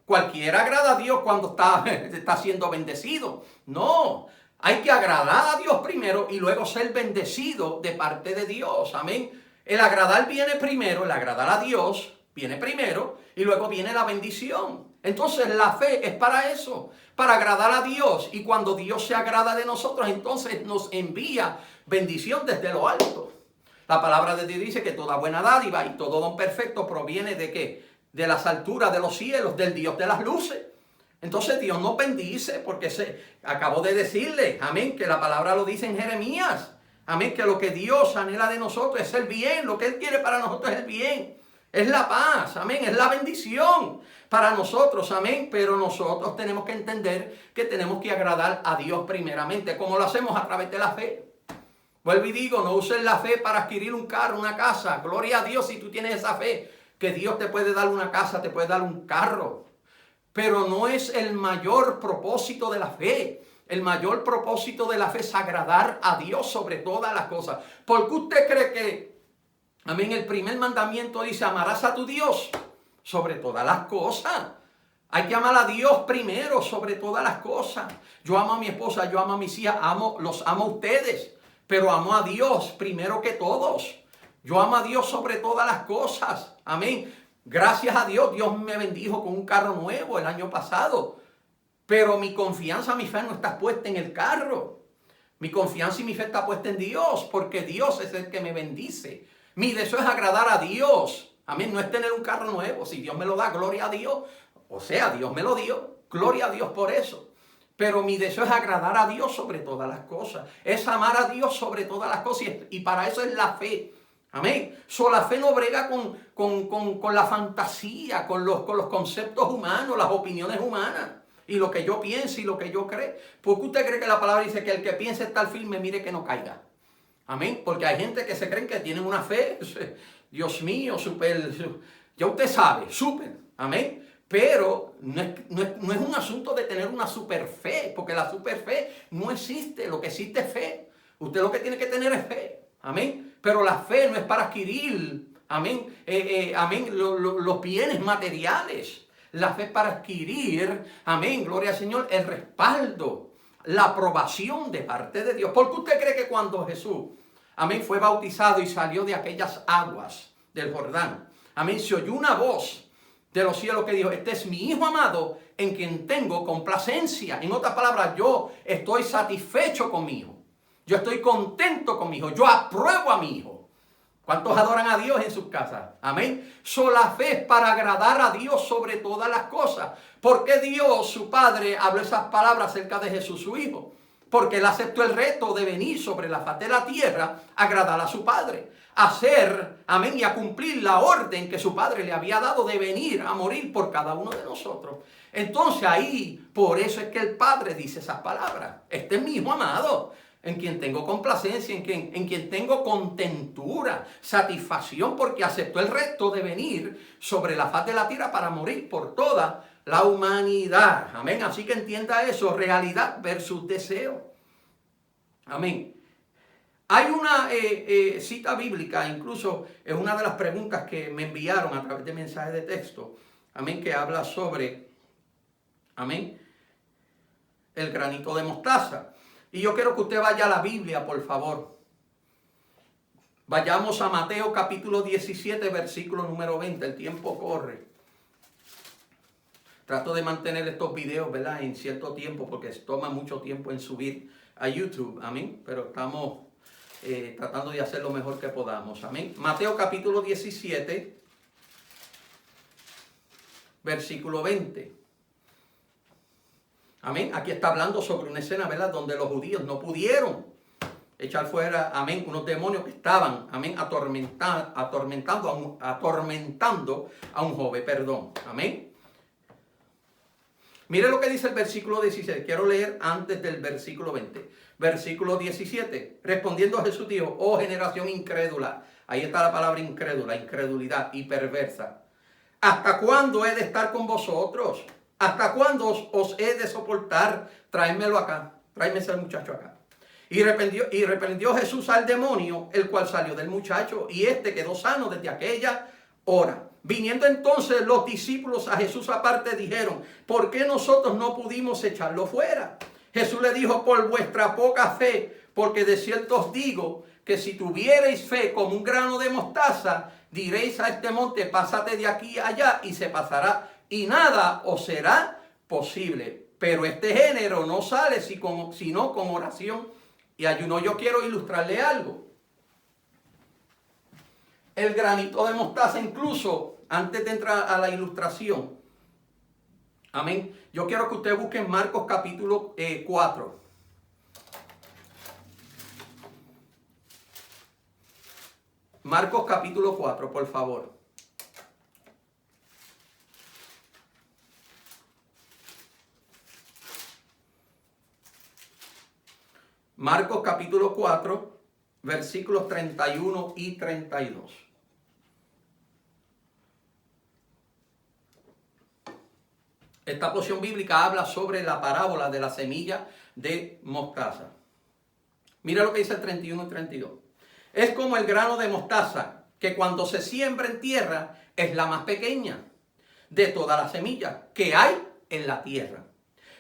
Cualquiera agrada a Dios cuando está siendo bendecido. No, hay que agradar a Dios primero y luego ser bendecido de parte de Dios. Amén. El agradar viene primero, el agradar a Dios viene primero y luego viene la bendición. Entonces la fe es para eso, para agradar a Dios. Y cuando Dios se agrada de nosotros, entonces nos envía bendición desde lo alto. La palabra de Dios dice que toda buena dádiva y todo don perfecto proviene ¿de qué? De las alturas de los cielos, del Dios de las luces. Entonces Dios nos bendice porque acabo de decirle, amén, que la palabra lo dice en Jeremías. Amén, que lo que Dios anhela de nosotros es el bien, lo que Él quiere para nosotros es el bien. Es la paz, amén, es la bendición para nosotros, amén. Pero nosotros tenemos que entender que tenemos que agradar a Dios primeramente. ¿Cómo lo hacemos? A través de la fe. Vuelvo y digo, no uses la fe para adquirir un carro, una casa. Gloria a Dios si tú tienes esa fe, que Dios te puede dar una casa, te puede dar un carro. Pero no es el mayor propósito de la fe. El mayor propósito de la fe es agradar a Dios sobre todas las cosas. ¿Por qué usted cree que, amén, el primer mandamiento dice, amarás a tu Dios sobre todas las cosas? Hay que amar a Dios primero sobre todas las cosas. Yo amo a mi esposa, yo amo a mis hijas, los amo a ustedes. Pero amo a Dios primero que todos. Yo amo a Dios sobre todas las cosas. Amén. Gracias a Dios, Dios me bendijo con un carro nuevo el año pasado. Pero mi confianza, mi fe no está puesta en el carro. Mi confianza y mi fe está puesta en Dios, porque Dios es el que me bendice. Mi deseo es agradar a Dios. Amén. No es tener un carro nuevo. Si Dios me lo da, gloria a Dios. O sea, Dios me lo dio. Gloria a Dios por eso. Pero mi deseo es agradar a Dios sobre todas las cosas. Es amar a Dios sobre todas las cosas. Y para eso es la fe. Amén. La fe no brega con la fantasía, con los conceptos humanos, las opiniones humanas. Y lo que yo pienso y lo que yo creo. ¿Por qué usted cree que la palabra dice que el que piense estar firme, mire que no caiga? Amén. Porque hay gente que se creen que tienen una fe. Dios mío, súper. Ya usted sabe, súper. Amén. Pero no es un asunto de tener una super fe, porque la super fe no existe, lo que existe es fe. Usted lo que tiene que tener es fe, amén. Pero la fe no es para adquirir, amén, amén, los bienes materiales. La fe es para adquirir, amén, gloria al Señor, el respaldo, la aprobación de parte de Dios. ¿Por qué usted cree que cuando Jesús, amén, fue bautizado y salió de aquellas aguas del Jordán, amén, se oyó una voz de los cielos que dijo, este es mi Hijo amado en quien tengo complacencia? En otras palabras, yo estoy satisfecho con mi Hijo. Yo estoy contento con mi Hijo. Yo apruebo a mi Hijo. ¿Cuántos adoran a Dios en sus casas? Amén. La fe es para agradar a Dios sobre todas las cosas. ¿Por qué Dios, su Padre, habló esas palabras acerca de Jesús, su Hijo? Porque Él aceptó el reto de venir sobre la faz de la tierra a agradar a su Padre. Hacer, amén, y a cumplir la orden que su Padre le había dado de venir a morir por cada uno de nosotros. Entonces ahí, por eso es que el Padre dice esas palabras. Este es mi Hijo amado, en quien tengo complacencia, en quien tengo contentura, satisfacción, porque aceptó el reto de venir sobre la faz de la tierra para morir por toda la humanidad. Amén. Así que entienda eso, realidad versus deseo. Amén. Hay una cita bíblica, incluso es una de las preguntas que me enviaron a través de mensajes de texto, amén, que habla sobre, amén, el granito de mostaza. Y yo quiero que usted vaya a la Biblia, por favor. Vayamos a Mateo capítulo 17, versículo número 20. El tiempo corre. Trato de mantener estos videos, ¿verdad?, en cierto tiempo, porque toma mucho tiempo en subir a YouTube, amén. Pero estamos tratando de hacer lo mejor que podamos, amén. Mateo capítulo 17, versículo 20. Amén. Aquí está hablando sobre una escena, ¿verdad?, donde los judíos no pudieron, echar fuera, amén, unos demonios que estaban, amén, atormentando a un joven, perdón, amén. Mire lo que dice el versículo 16. Quiero leer antes del versículo 20. Versículo 17. Respondiendo Jesús dijo, oh generación incrédula. Ahí está la palabra incrédula, incredulidad y perversa. ¿Hasta cuándo he de estar con vosotros? ¿Hasta cuándo os he de soportar? Tráemelo acá. Tráeme ese muchacho acá. Y reprendió Jesús al demonio, el cual salió del muchacho, y éste quedó sano desde aquella hora. Viniendo entonces los discípulos a Jesús aparte, dijeron, ¿por qué nosotros no pudimos echarlo fuera? Jesús le dijo, por vuestra poca fe, porque de cierto os digo que si tuvierais fe como un grano de mostaza, diréis a este monte, pásate de aquí a allá, y se pasará, y nada os será posible. Pero este género no sale sino con oración y ayuno. Yo quiero ilustrarle algo. El granito de mostaza, incluso antes de entrar a la ilustración, amén, yo quiero que usted busque en Marcos capítulo 4. Marcos capítulo 4, por favor. Marcos capítulo 4, versículos 31 y 32. Esta porción bíblica habla sobre la parábola de la semilla de mostaza. Mira lo que dice el 31 y 32. Es como el grano de mostaza, que cuando se siembra en tierra es la más pequeña de todas las semillas que hay en la tierra.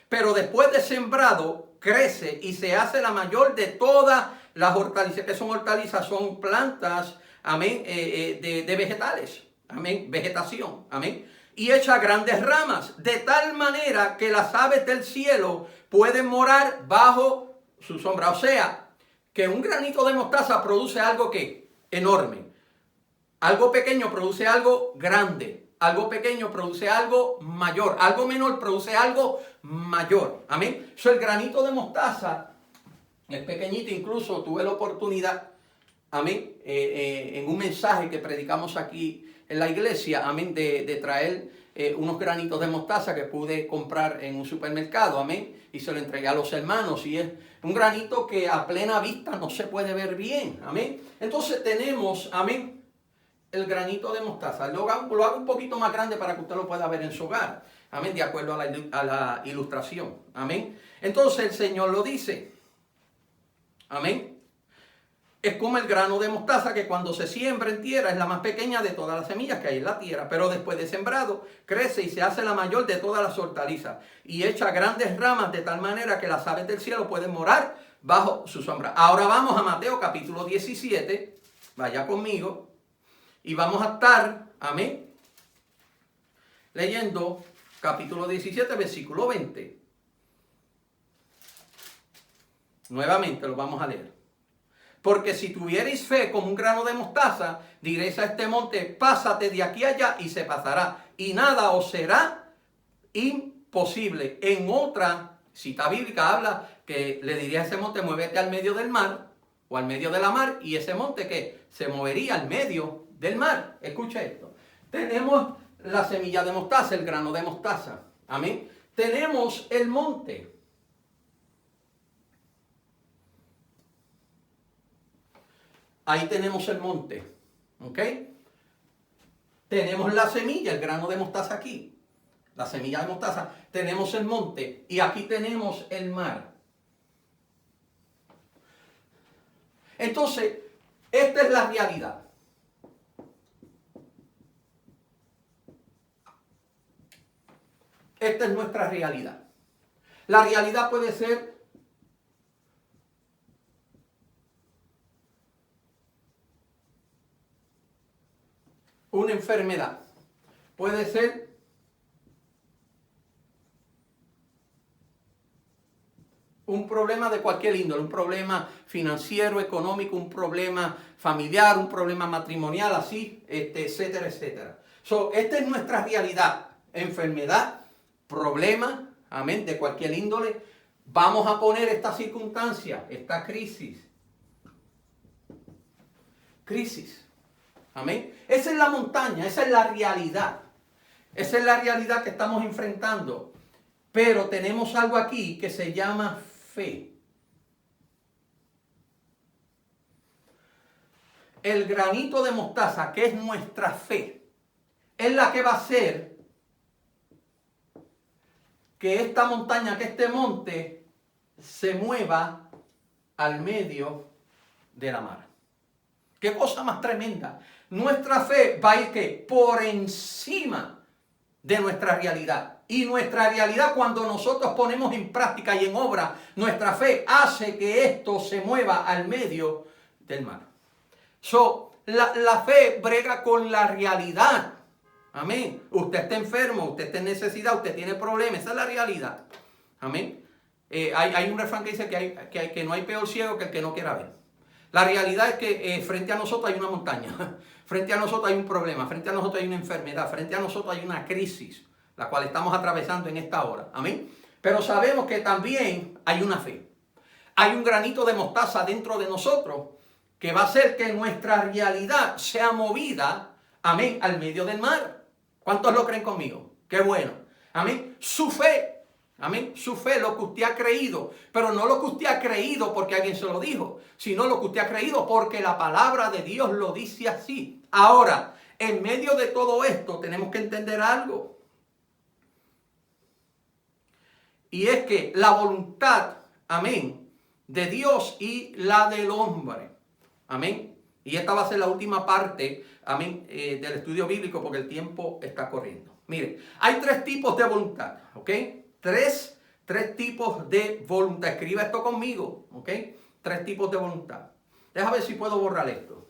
Pero después de sembrado, crece y se hace la mayor de todas las hortalizas. ¿Qué son hortalizas? Son plantas, amén, de vegetales, amén, vegetación, amén. Y echa grandes ramas, de tal manera que las aves del cielo pueden morar bajo su sombra. O sea, que un granito de mostaza produce algo que enorme. Algo pequeño produce algo grande. Algo pequeño produce algo mayor. Algo menor produce algo mayor. Amén. So, el granito de mostaza es pequeñito. Incluso tuve la oportunidad, amén, en un mensaje que predicamos aquí en la iglesia, amén, de traer unos granitos de mostaza que pude comprar en un supermercado, amén, y se lo entregué a los hermanos, y es un granito que a plena vista no se puede ver bien, amén. Entonces tenemos, amén, el granito de mostaza. Lo hago un poquito más grande para que usted lo pueda ver en su hogar, amén, de acuerdo a la ilustración, amén. Entonces el Señor lo dice, amén. Es como el grano de mostaza que cuando se siembra en tierra es la más pequeña de todas las semillas que hay en la tierra, pero después de sembrado crece y se hace la mayor de todas las hortalizas y echa grandes ramas de tal manera que las aves del cielo pueden morar bajo su sombra. Ahora vamos a Mateo capítulo 17, vaya conmigo, y vamos a estar, amén, leyendo capítulo 17, versículo 20. Nuevamente lo vamos a leer. Porque si tuvierais fe como un grano de mostaza, diréis a este monte, pásate de aquí a allá, y se pasará, y nada os será imposible. En otra cita bíblica habla que le diría a ese monte, muévete al medio del mar, o al medio de la mar, y ese monte que se movería al medio del mar. Escucha esto. Tenemos la semilla de mostaza, el grano de mostaza. Amén. Tenemos el monte. Ahí tenemos el monte, ¿ok? Tenemos la semilla, el grano de mostaza aquí. La semilla de mostaza. Tenemos el monte y aquí tenemos el mar. Entonces, esta es la realidad. Esta es nuestra realidad. La realidad puede ser una enfermedad, puede ser un problema de cualquier índole, un problema financiero, económico, un problema familiar, un problema matrimonial, así, etcétera, etcétera. Esta es nuestra realidad, enfermedad, problema, amén, de cualquier índole. Vamos a poner esta circunstancia, esta crisis, crisis. Amén. Esa es la montaña, esa es la realidad. Esa es la realidad que estamos enfrentando. Pero tenemos algo aquí que se llama fe. El granito de mostaza, que es nuestra fe, es la que va a hacer que esta montaña, que este monte, se mueva al medio de la mar. Qué cosa más tremenda. Nuestra fe va a ir ¿qué? Por encima de nuestra realidad. Y nuestra realidad, cuando nosotros ponemos en práctica y en obra nuestra fe, hace que esto se mueva al medio del mar. La fe brega con la realidad. Amén. Usted está enfermo, usted está en necesidad, usted tiene problemas. Esa es la realidad. Amén. Hay un refrán que dice que no hay peor ciego que el que no quiera ver. La realidad es que frente a nosotros hay una montaña. Frente a nosotros hay un problema. Frente a nosotros hay una enfermedad. Frente a nosotros hay una crisis, la cual estamos atravesando en esta hora. Amén. Pero sabemos que también hay una fe. Hay un granito de mostaza dentro de nosotros que va a hacer que nuestra realidad sea movida, amén, al medio del mar. ¿Cuántos lo creen conmigo? Qué bueno. Amén. Su fe, amén, su fe, lo que usted ha creído, pero no lo que usted ha creído porque alguien se lo dijo, sino lo que usted ha creído porque la palabra de Dios lo dice así. Ahora, en medio de todo esto tenemos que entender algo. Y es que la voluntad, amén, de Dios y la del hombre. Amén. Y esta va a ser la última parte, amén, del estudio bíblico porque el tiempo está corriendo. Miren, hay tres tipos de voluntad, ¿ok? Tres tipos de voluntad. Escriba esto conmigo, ¿ok? Tres tipos de voluntad. Déjame ver si puedo borrar esto.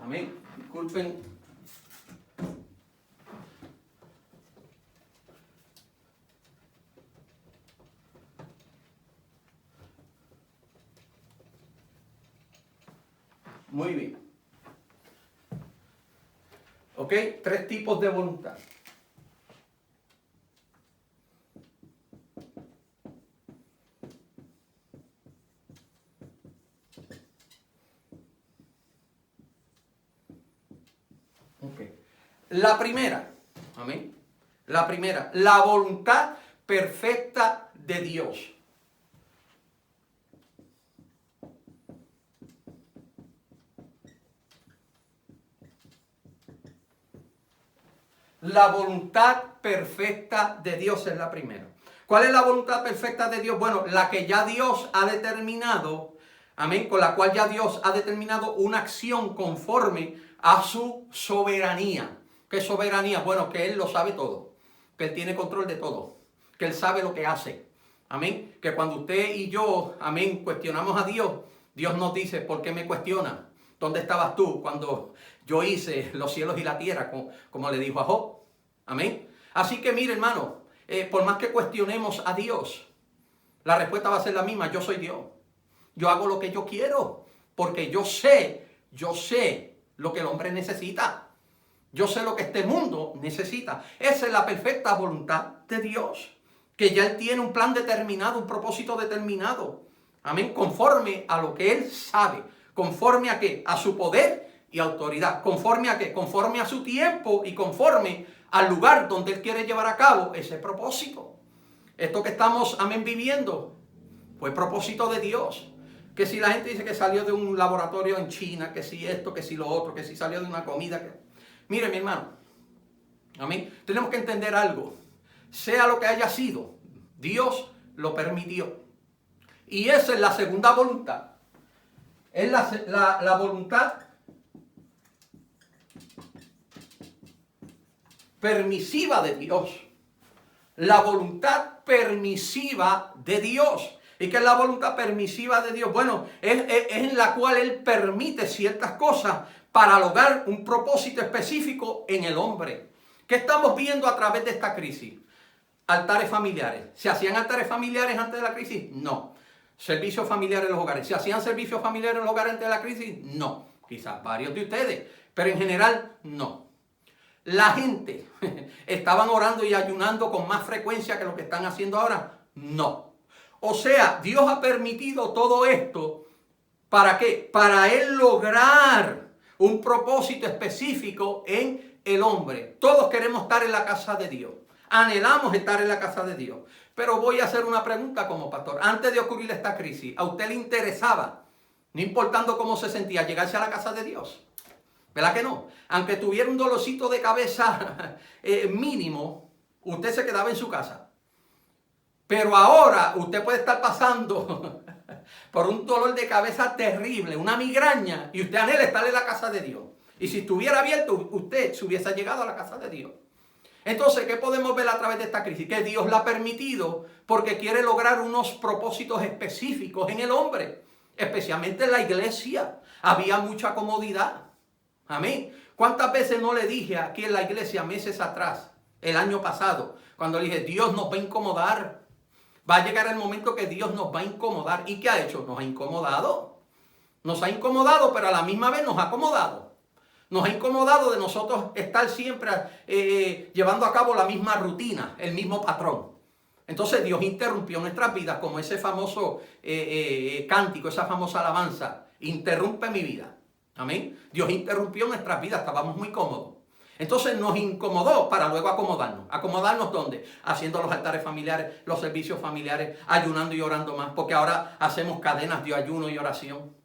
Amén. Disculpen. Muy bien. ¿Ok? Tres tipos de voluntad. Ok. La primera, amén. La primera, la voluntad perfecta de Dios. La voluntad perfecta de Dios es la primera. ¿Cuál es la voluntad perfecta de Dios? Bueno, la que ya Dios ha determinado, amén, con la cual ya Dios ha determinado una acción conforme a su soberanía. ¿Qué soberanía? Bueno, que Él lo sabe todo, que Él tiene control de todo, que Él sabe lo que hace. Amén. Que cuando usted y yo, amén, cuestionamos a Dios, Dios nos dice, ¿por qué me cuestiona? ¿Dónde estabas tú cuando yo hice los cielos y la tierra? Como le dijo a Job. Amén. Así que mire, hermano, por más que cuestionemos a Dios, la respuesta va a ser la misma. Yo soy Dios. Yo hago lo que yo quiero. Porque yo sé lo que el hombre necesita. Yo sé lo que este mundo necesita. Esa es la perfecta voluntad de Dios. Que ya Él tiene un plan determinado, un propósito determinado. Amén. Conforme a lo que Él sabe. ¿Conforme a qué? A su poder y autoridad. ¿Conforme a qué? Conforme a su tiempo y conforme al lugar donde Él quiere llevar a cabo ese propósito. Esto que estamos, amén, viviendo, fue propósito de Dios. Que si la gente dice que salió de un laboratorio en China, que si esto, que si lo otro, que si salió de una comida. Mire, mi hermano, amén, tenemos que entender algo. Sea lo que haya sido, Dios lo permitió. Y esa es la segunda voluntad. Es la voluntad permisiva de Dios. La voluntad permisiva de Dios. ¿Y qué es la voluntad permisiva de Dios? Bueno, es en la cual Él permite ciertas cosas para lograr un propósito específico en el hombre. ¿Qué estamos viendo a través de esta crisis? Altares familiares. ¿Se hacían altares familiares antes de la crisis? No. Servicios familiares en los hogares. ¿Se hacían servicios familiares en los hogares antes de la crisis? No. Quizás varios de ustedes, pero en general no. la gente estaban orando y ayunando con más frecuencia que lo que están haciendo ahora? No. O sea, Dios ha permitido todo esto. ¿Para qué? Para Él lograr un propósito específico en el hombre. Todos queremos estar en la casa de Dios. Anhelamos estar en la casa de Dios. Pero voy a hacer una pregunta como pastor. Antes de ocurrir esta crisis, ¿a usted le interesaba, no importando cómo se sentía, llegarse a la casa de Dios? ¿Verdad que no? Aunque tuviera un dolorcito de cabeza mínimo, usted se quedaba en su casa. Pero ahora usted puede estar pasando por un dolor de cabeza terrible, una migraña, y usted anhela estar en la casa de Dios. Y si estuviera abierto, usted se hubiese llegado a la casa de Dios. Entonces, ¿qué podemos ver a través de esta crisis? Que Dios la ha permitido porque quiere lograr unos propósitos específicos en el hombre, especialmente en la iglesia. Había mucha comodidad. Amén. ¿Cuántas veces no le dije aquí en la iglesia meses atrás, el año pasado, cuando le dije, Dios nos va a incomodar? Va a llegar el momento que Dios nos va a incomodar. ¿Y qué ha hecho? Nos ha incomodado. Nos ha incomodado, pero a la misma vez nos ha acomodado. Nos ha incomodado de nosotros estar siempre llevando a cabo la misma rutina, el mismo patrón. Entonces Dios interrumpió nuestras vidas como ese famoso cántico, esa famosa alabanza. Interrumpe mi vida. Amén. Dios interrumpió nuestras vidas, estábamos muy cómodos. Entonces nos incomodó para luego acomodarnos. ¿Acomodarnos dónde? Haciendo los altares familiares, los servicios familiares, ayunando y orando más. Porque ahora hacemos cadenas de ayuno y oración.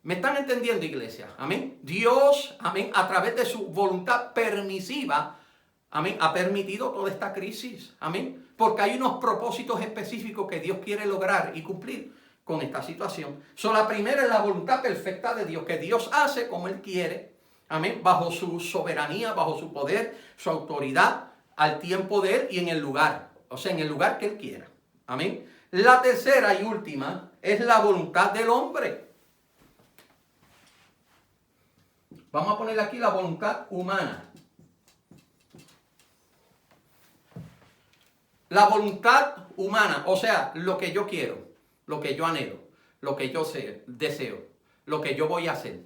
¿Me están entendiendo, iglesia? Amén. Dios, amén, a través de su voluntad permisiva, amén, ha permitido toda esta crisis. Amén. Porque hay unos propósitos específicos que Dios quiere lograr y cumplir con esta situación. La primera es la voluntad perfecta de Dios, que Dios hace como Él quiere. Amén. Bajo su soberanía, bajo su poder, su autoridad, al tiempo de Él y en el lugar. O sea, en el lugar que Él quiera. Amén. La tercera y última es la voluntad del hombre. Vamos a poner aquí la voluntad humana. La voluntad humana, o sea, lo que yo quiero, lo que yo anhelo, lo que yo deseo, lo que yo voy a hacer.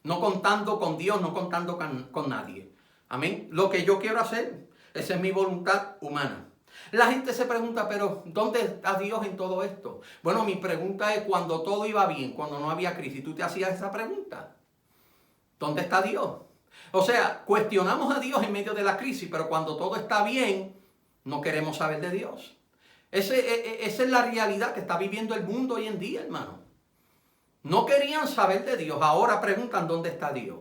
No contando con Dios, no contando con nadie. Amén. Lo que yo quiero hacer, esa es mi voluntad humana. La gente se pregunta, pero ¿dónde está Dios en todo esto? Bueno, mi pregunta es, cuando todo iba bien, cuando no había crisis, ¿tú te hacías esa pregunta? ¿Dónde está Dios? O sea, cuestionamos a Dios en medio de la crisis, pero cuando todo está bien, no queremos saber de Dios. Esa es la realidad que está viviendo el mundo hoy en día, hermano. No querían saber de Dios, ahora preguntan dónde está Dios.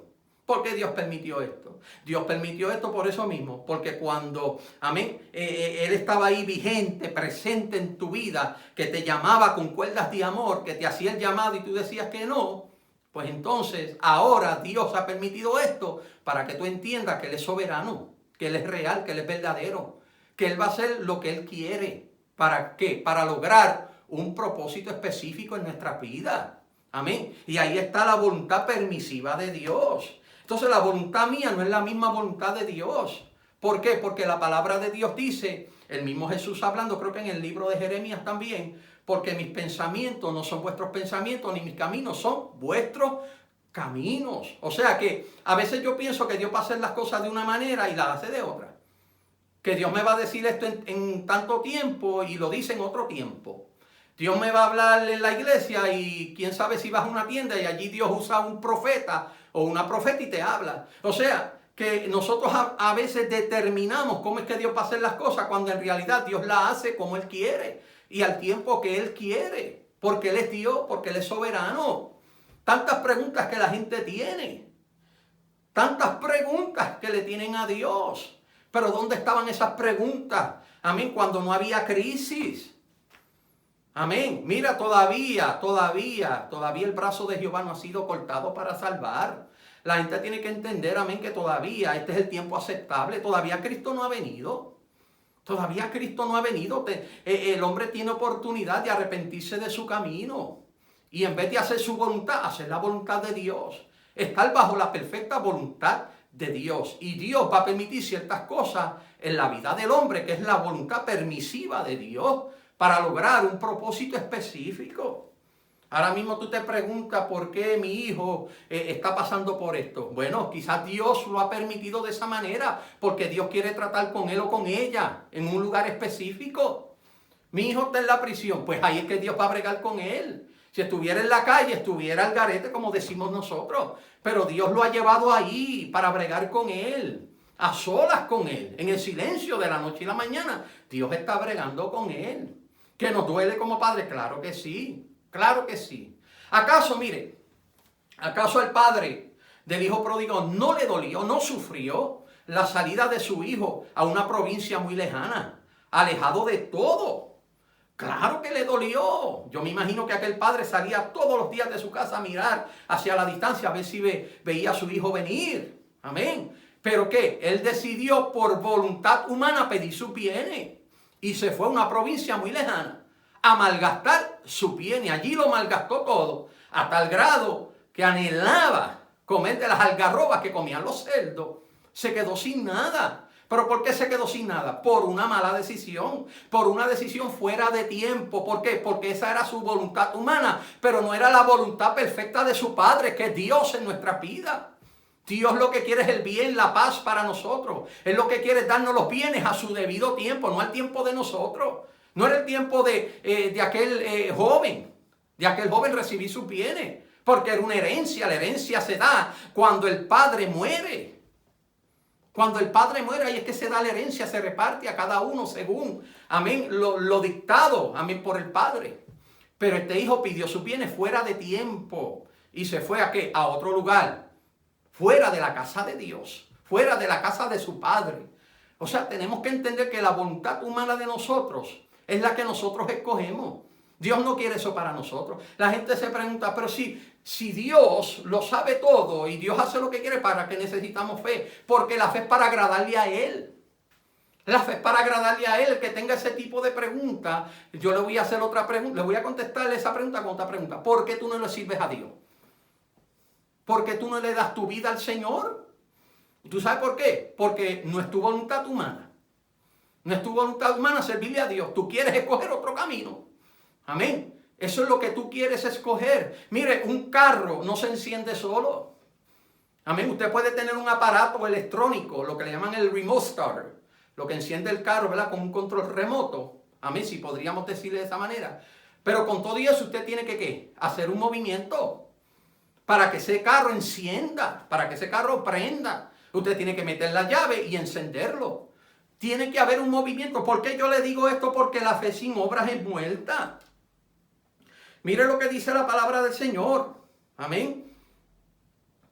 ¿Por qué Dios permitió esto? Dios permitió esto por eso mismo, porque cuando, amén, Él estaba ahí vigente, presente en tu vida, que te llamaba con cuerdas de amor, que te hacía el llamado y tú decías que no, pues entonces ahora Dios ha permitido esto para que tú entiendas que Él es soberano, que Él es real, que Él es verdadero, que Él va a hacer lo que Él quiere. ¿Para qué? Para lograr un propósito específico en nuestra vida. Amén. Y ahí está la voluntad permisiva de Dios. Entonces la voluntad mía no es la misma voluntad de Dios. ¿Por qué? Porque la palabra de Dios dice, el mismo Jesús hablando, creo que en el libro de Jeremías también, porque mis pensamientos no son vuestros pensamientos, ni mis caminos son vuestros caminos. O sea que a veces yo pienso que Dios va a hacer las cosas de una manera y las hace de otra. Que Dios me va a decir esto en tanto tiempo y lo dice en otro tiempo. Dios me va a hablar en la iglesia y quién sabe si vas a una tienda y allí Dios usa un profeta o una profeta y te habla. O sea, que nosotros a veces determinamos cómo es que Dios va a hacer las cosas cuando en realidad Dios las hace como Él quiere y al tiempo que Él quiere. Porque Él es Dios, porque Él es soberano. Tantas preguntas que la gente tiene. Tantas preguntas que le tienen a Dios. Pero ¿dónde estaban esas preguntas? Amén, cuando no había crisis. Amén. Mira, todavía el brazo de Jehová no ha sido cortado para salvar. La gente tiene que entender, amén, que todavía este es el tiempo aceptable. Todavía Cristo no ha venido. Todavía Cristo no ha venido. El hombre tiene oportunidad de arrepentirse de su camino. Y en vez de hacer su voluntad, hacer la voluntad de Dios. Estar bajo la perfecta voluntad de Dios. Y Dios va a permitir ciertas cosas en la vida del hombre, que es la voluntad permisiva de Dios, para lograr un propósito específico. Ahora mismo tú te preguntas por qué mi hijo está pasando por esto. Bueno, quizás Dios lo ha permitido de esa manera, porque Dios quiere tratar con él o con ella en un lugar específico. Mi hijo está en la prisión, pues ahí es que Dios va a bregar con él. Si estuviera en la calle, estuviera al garete, como decimos nosotros. Pero Dios lo ha llevado ahí para bregar con él, a solas con él, en el silencio de la noche y la mañana. Dios está bregando con él. ¿Que nos duele como padre? Claro que sí. Claro que sí. ¿Acaso, mire, acaso el padre del hijo pródigo no le dolió, no sufrió la salida de su hijo a una provincia muy lejana, alejado de todo? Claro que le dolió. Yo me imagino que aquel padre salía todos los días de su casa a mirar hacia la distancia, a ver si veía a su hijo venir. Amén. ¿Pero qué? Él decidió por voluntad humana pedir sus bienes y se fue a una provincia muy lejana a malgastar su bien, y allí lo malgastó todo, a tal grado que anhelaba comer de las algarrobas que comían los cerdos. Se quedó sin nada. ¿Pero por qué se quedó sin nada? Por una mala decisión, por una decisión fuera de tiempo. ¿Por qué? Porque esa era su voluntad humana, pero no era la voluntad perfecta de su Padre, que es Dios en nuestra vida. Dios lo que quiere es el bien, la paz para nosotros. Él lo que quiere es darnos los bienes a su debido tiempo, no al tiempo de nosotros. No era el tiempo de aquel joven, recibir sus bienes, porque era una herencia. La herencia se da cuando el padre muere. Cuando el padre muere, ahí es que se da la herencia, se reparte a cada uno según, amén, lo dictado, amén, por el padre. Pero este hijo pidió sus bienes fuera de tiempo y se fue ¿a qué? A otro lugar, fuera de la casa de Dios, fuera de la casa de su padre. O sea, tenemos que entender que la voluntad humana de nosotros es la que nosotros escogemos. Dios no quiere eso para nosotros. La gente se pregunta, pero si Dios lo sabe todo y Dios hace lo que quiere, ¿para qué necesitamos fe? Porque la fe es para agradarle a Él. La fe es para agradarle a Él. Que tenga ese tipo de pregunta, yo le voy a hacer otra pregunta, le voy a contestarle esa pregunta con otra pregunta. ¿Por qué tú no le sirves a Dios? ¿Por qué tú no le das tu vida al Señor? ¿Tú sabes por qué? Porque no es tu voluntad humana. No es tu voluntad humana servirle a Dios. Tú quieres escoger otro camino. Amén. Eso es lo que tú quieres escoger. Mire, un carro no se enciende solo. Amén. Usted puede tener un aparato electrónico, lo que le llaman el remote starter, lo que enciende el carro, ¿verdad? Con un control remoto. Amén, si podríamos decirle de esa manera. Pero con todo eso usted tiene que ¿qué? Hacer un movimiento para que ese carro encienda, para que ese carro prenda. Usted tiene que meter la llave y encenderlo. Tiene que haber un movimiento. ¿Por qué yo le digo esto? Porque la fe sin obras es muerta. Mire lo que dice la palabra del Señor. Amén.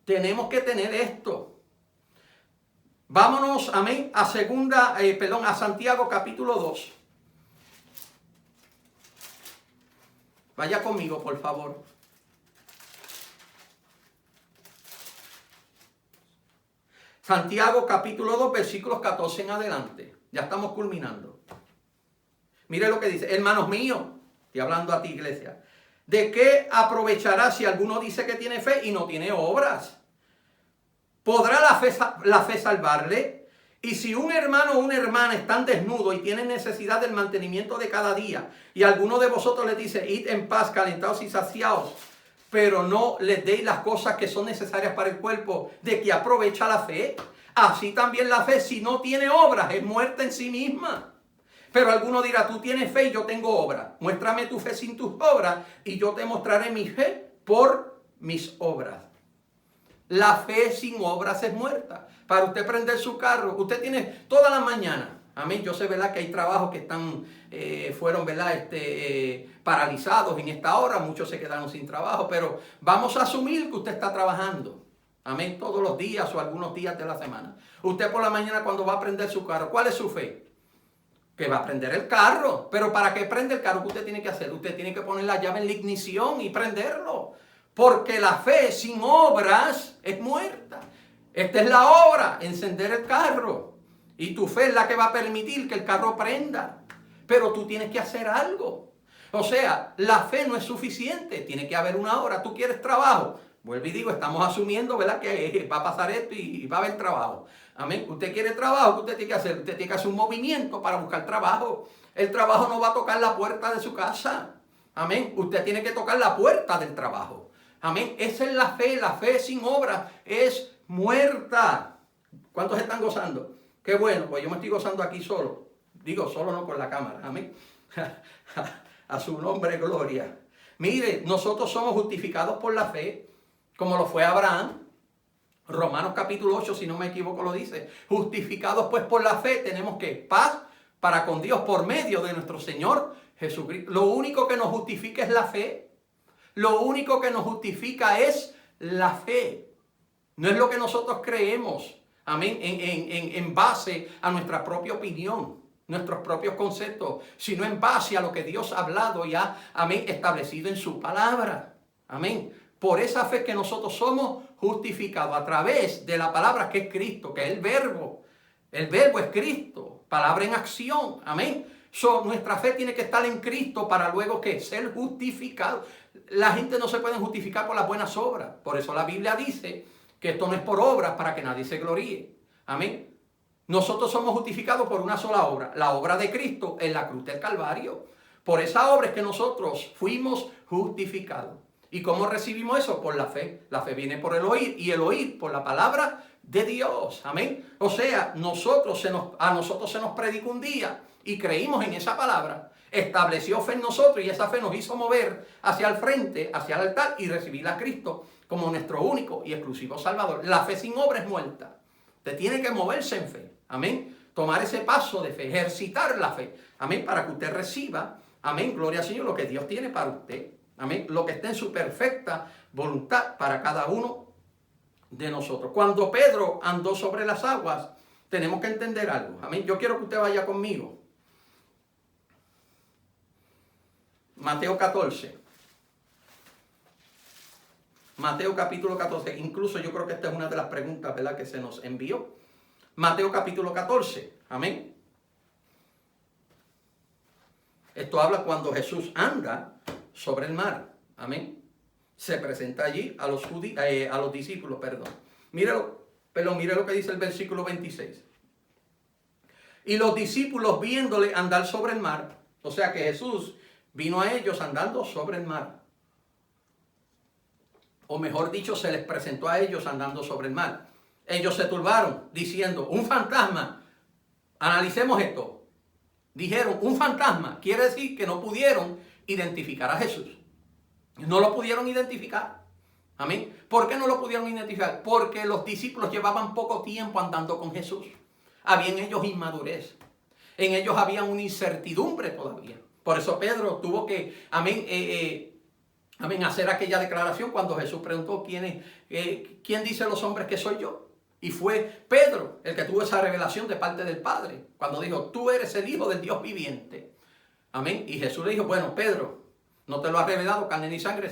Tenemos que tener esto. Vámonos, amén, a Santiago capítulo 2. Vaya conmigo, por favor. Santiago capítulo 2, versículos 14 en adelante. Ya estamos culminando. Mire lo que dice. Hermanos míos, estoy hablando a ti, iglesia. ¿De qué aprovechará si alguno dice que tiene fe y no tiene obras? ¿Podrá la fe salvarle? Y si un hermano o una hermana están desnudos y tienen necesidad del mantenimiento de cada día, y alguno de vosotros les dice, id en paz, calentados y saciados, pero no les deis las cosas que son necesarias para el cuerpo, ¿de qué aprovecha la fe? Así también la fe, si no tiene obras, es muerta en sí misma. Pero alguno dirá, tú tienes fe y yo tengo obras. Muéstrame tu fe sin tus obras y yo te mostraré mi fe por mis obras. La fe sin obras es muerta. Para usted prender su carro, usted tiene toda la mañana. Amén. Yo sé, ¿verdad?, que hay trabajos que fueron, ¿verdad?, paralizados en esta hora. Muchos se quedaron sin trabajo, pero vamos a asumir que usted está trabajando. Amén. Todos los días o algunos días de la semana. Usted por la mañana cuando va a prender su carro, ¿cuál es su fe? Que va a prender el carro. Pero para que prenda el carro, ¿qué usted tiene que hacer? Usted tiene que poner la llave en la ignición y prenderlo. Porque la fe sin obras es muerta. Esta es la obra, encender el carro. Y tu fe es la que va a permitir que el carro prenda. Pero tú tienes que hacer algo. O sea, la fe no es suficiente. Tiene que haber una obra. Tú quieres trabajo. Vuelvo y digo, estamos asumiendo, ¿verdad?, que va a pasar esto y va a haber trabajo. Amén. Usted quiere trabajo, ¿qué usted tiene que hacer? Usted tiene que hacer un movimiento para buscar trabajo. El trabajo no va a tocar la puerta de su casa. Amén. Usted tiene que tocar la puerta del trabajo. Amén. Esa es la fe. La fe sin obra es muerta. ¿Cuántos están gozando? Qué bueno, pues yo me estoy gozando aquí solo. Digo solo, no con la cámara. Amén. A su nombre, gloria. Mire, nosotros somos justificados por la fe, como lo fue Abraham. Romanos capítulo 8, si no me equivoco, lo dice. Justificados pues por la fe, tenemos que paz para con Dios por medio de nuestro Señor Jesucristo. Lo único que nos justifica es la fe. Lo único que nos justifica es la fe. No es lo que nosotros creemos. Amén. En base a nuestra propia opinión, nuestros propios conceptos, sino en base a lo que Dios ha hablado y ha, amén, establecido en su palabra. Amén. Por esa fe que nosotros somos justificados a través de la palabra que es Cristo, que es el verbo. El verbo es Cristo, palabra en acción. Amén. Nuestra fe tiene que estar en Cristo para luego que ser justificado. La gente no se puede justificar por las buenas obras. Por eso la Biblia dice que esto no es por obras para que nadie se gloríe. Amén. Nosotros somos justificados por una sola obra, la obra de Cristo en la cruz del Calvario. Por esa obra es que nosotros fuimos justificados. ¿Y cómo recibimos eso? Por la fe. La fe viene por el oír y el oír por la palabra de Dios. Amén. O sea, a nosotros se nos predicó un día y creímos en esa palabra. Estableció fe en nosotros y esa fe nos hizo mover hacia el frente, hacia el altar y recibir a Cristo como nuestro único y exclusivo Salvador. La fe sin obra es muerta. Usted tiene que moverse en fe. Amén. Tomar ese paso de fe, ejercitar la fe. Amén. Para que usted reciba, amén, gloria al Señor, lo que Dios tiene para usted. Amén. Lo que esté en su perfecta voluntad para cada uno de nosotros. Cuando Pedro andó sobre las aguas, tenemos que entender algo. Amén. Yo quiero que usted vaya conmigo. Mateo 14. Mateo capítulo 14. Incluso yo creo que esta es una de las preguntas, ¿verdad?, que se nos envió. Mateo capítulo 14. Amén. Esto habla cuando Jesús anda sobre el mar. Amén. Se presenta allí a los discípulos, perdón. Mire lo que dice el versículo 26. Y los discípulos viéndole andar sobre el mar, o sea que Jesús vino a ellos andando sobre el mar. O mejor dicho, se les presentó a ellos andando sobre el mar. Ellos se turbaron diciendo, un fantasma. Analicemos esto. Dijeron, un fantasma. Quiere decir que no pudieron identificar a Jesús. No lo pudieron identificar. Amén. ¿Por qué no lo pudieron identificar? Porque los discípulos llevaban poco tiempo andando con Jesús. Había en ellos inmadurez. En ellos había una incertidumbre todavía. Por eso Pedro tuvo que, amén, hacer aquella declaración cuando Jesús preguntó, ¿quién dice los hombres que soy yo? Y fue Pedro el que tuvo esa revelación de parte del Padre. Cuando dijo, tú eres el Hijo del Dios viviente. Amén. Y Jesús le dijo, bueno, Pedro, no te lo ha revelado carne ni sangre,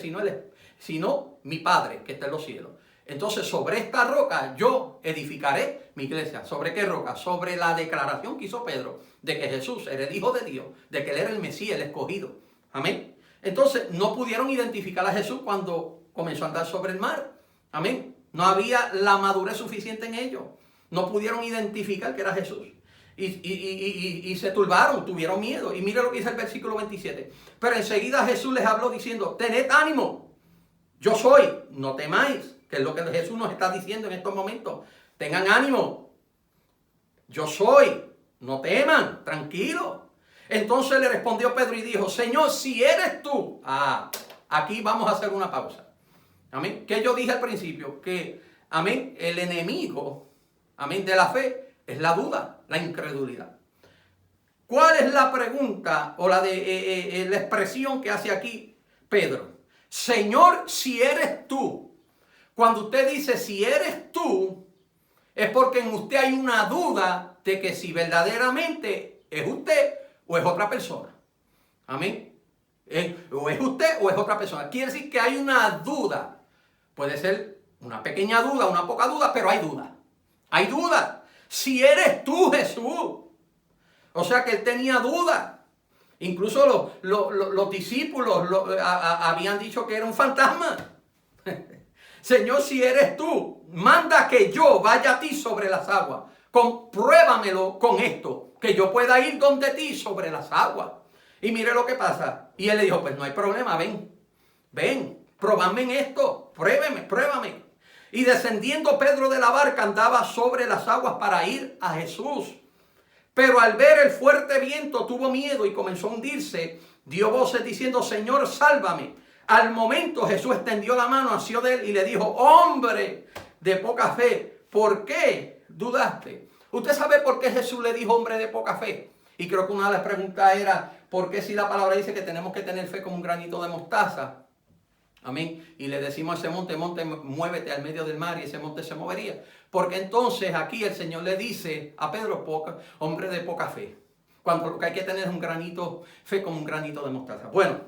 sino mi Padre que está en los cielos. Entonces, sobre esta roca yo edificaré mi iglesia. ¿Sobre qué roca? Sobre la declaración que hizo Pedro de que Jesús era el Hijo de Dios, de que Él era el Mesías, el escogido. Amén. Entonces, no pudieron identificar a Jesús cuando comenzó a andar sobre el mar. Amén. No había la madurez suficiente en ellos. No pudieron identificar que era Jesús. Y se turbaron, tuvieron miedo. Y mira lo que dice el versículo 27. Pero enseguida Jesús les habló diciendo, tened ánimo, yo soy, no temáis. Que es lo que Jesús nos está diciendo en estos momentos. Tengan ánimo, yo soy, no teman, tranquilo. Entonces le respondió Pedro y dijo, Señor, si eres tú. Aquí vamos a hacer una pausa. Amén. Que yo dije al principio que, amén, el enemigo, amén, de la fe es la duda, la incredulidad. ¿Cuál es la pregunta o la expresión que hace aquí Pedro? Señor, si eres tú. Cuando usted dice si eres tú, es porque en usted hay una duda de que si verdaderamente es usted o es otra persona. Amén. O es usted o es otra persona. Quiere decir que hay una duda. Puede ser una pequeña duda, una poca duda, pero hay duda. Hay duda. Si eres tú, Jesús. O sea que él tenía duda. Incluso los discípulos habían dicho que era un fantasma. Señor, si eres tú, manda que yo vaya a ti sobre las aguas. Compruébamelo con esto, que yo pueda ir donde ti sobre las aguas. Y mire lo que pasa. Y él le dijo, pues no hay problema, ven, probadme en esto, pruébame. Y descendiendo Pedro de la barca andaba sobre las aguas para ir a Jesús. Pero al ver el fuerte viento tuvo miedo y comenzó a hundirse. Dio voces diciendo, Señor, sálvame. Al momento Jesús extendió la mano hacia él y le dijo, hombre de poca fe, ¿por qué dudaste? ¿Usted sabe por qué Jesús le dijo hombre de poca fe? Y creo que una de las preguntas era, ¿por qué si la palabra dice que tenemos que tener fe como un granito de mostaza? Amén. Y le decimos a ese monte, muévete al medio del mar, y ese monte se movería. Porque entonces aquí el Señor le dice a Pedro, hombre de poca fe. Cuando lo que hay que tener es un granito, fe como un granito de mostaza. Bueno,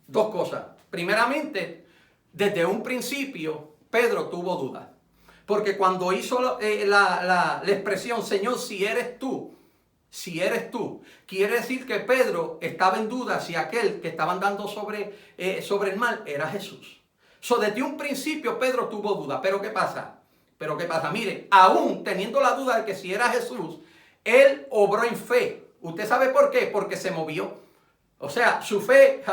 dos cosas. Primeramente, desde un principio, Pedro tuvo dudas. Porque cuando hizo la expresión, Señor, si eres tú, quiere decir que Pedro estaba en duda si aquel que estaba andando sobre el mar era Jesús. Desde un principio Pedro tuvo duda. ¿Pero qué pasa? Mire, aún teniendo la duda de que si era Jesús, él obró en fe. ¿Usted sabe por qué? Porque se movió. O sea, su fe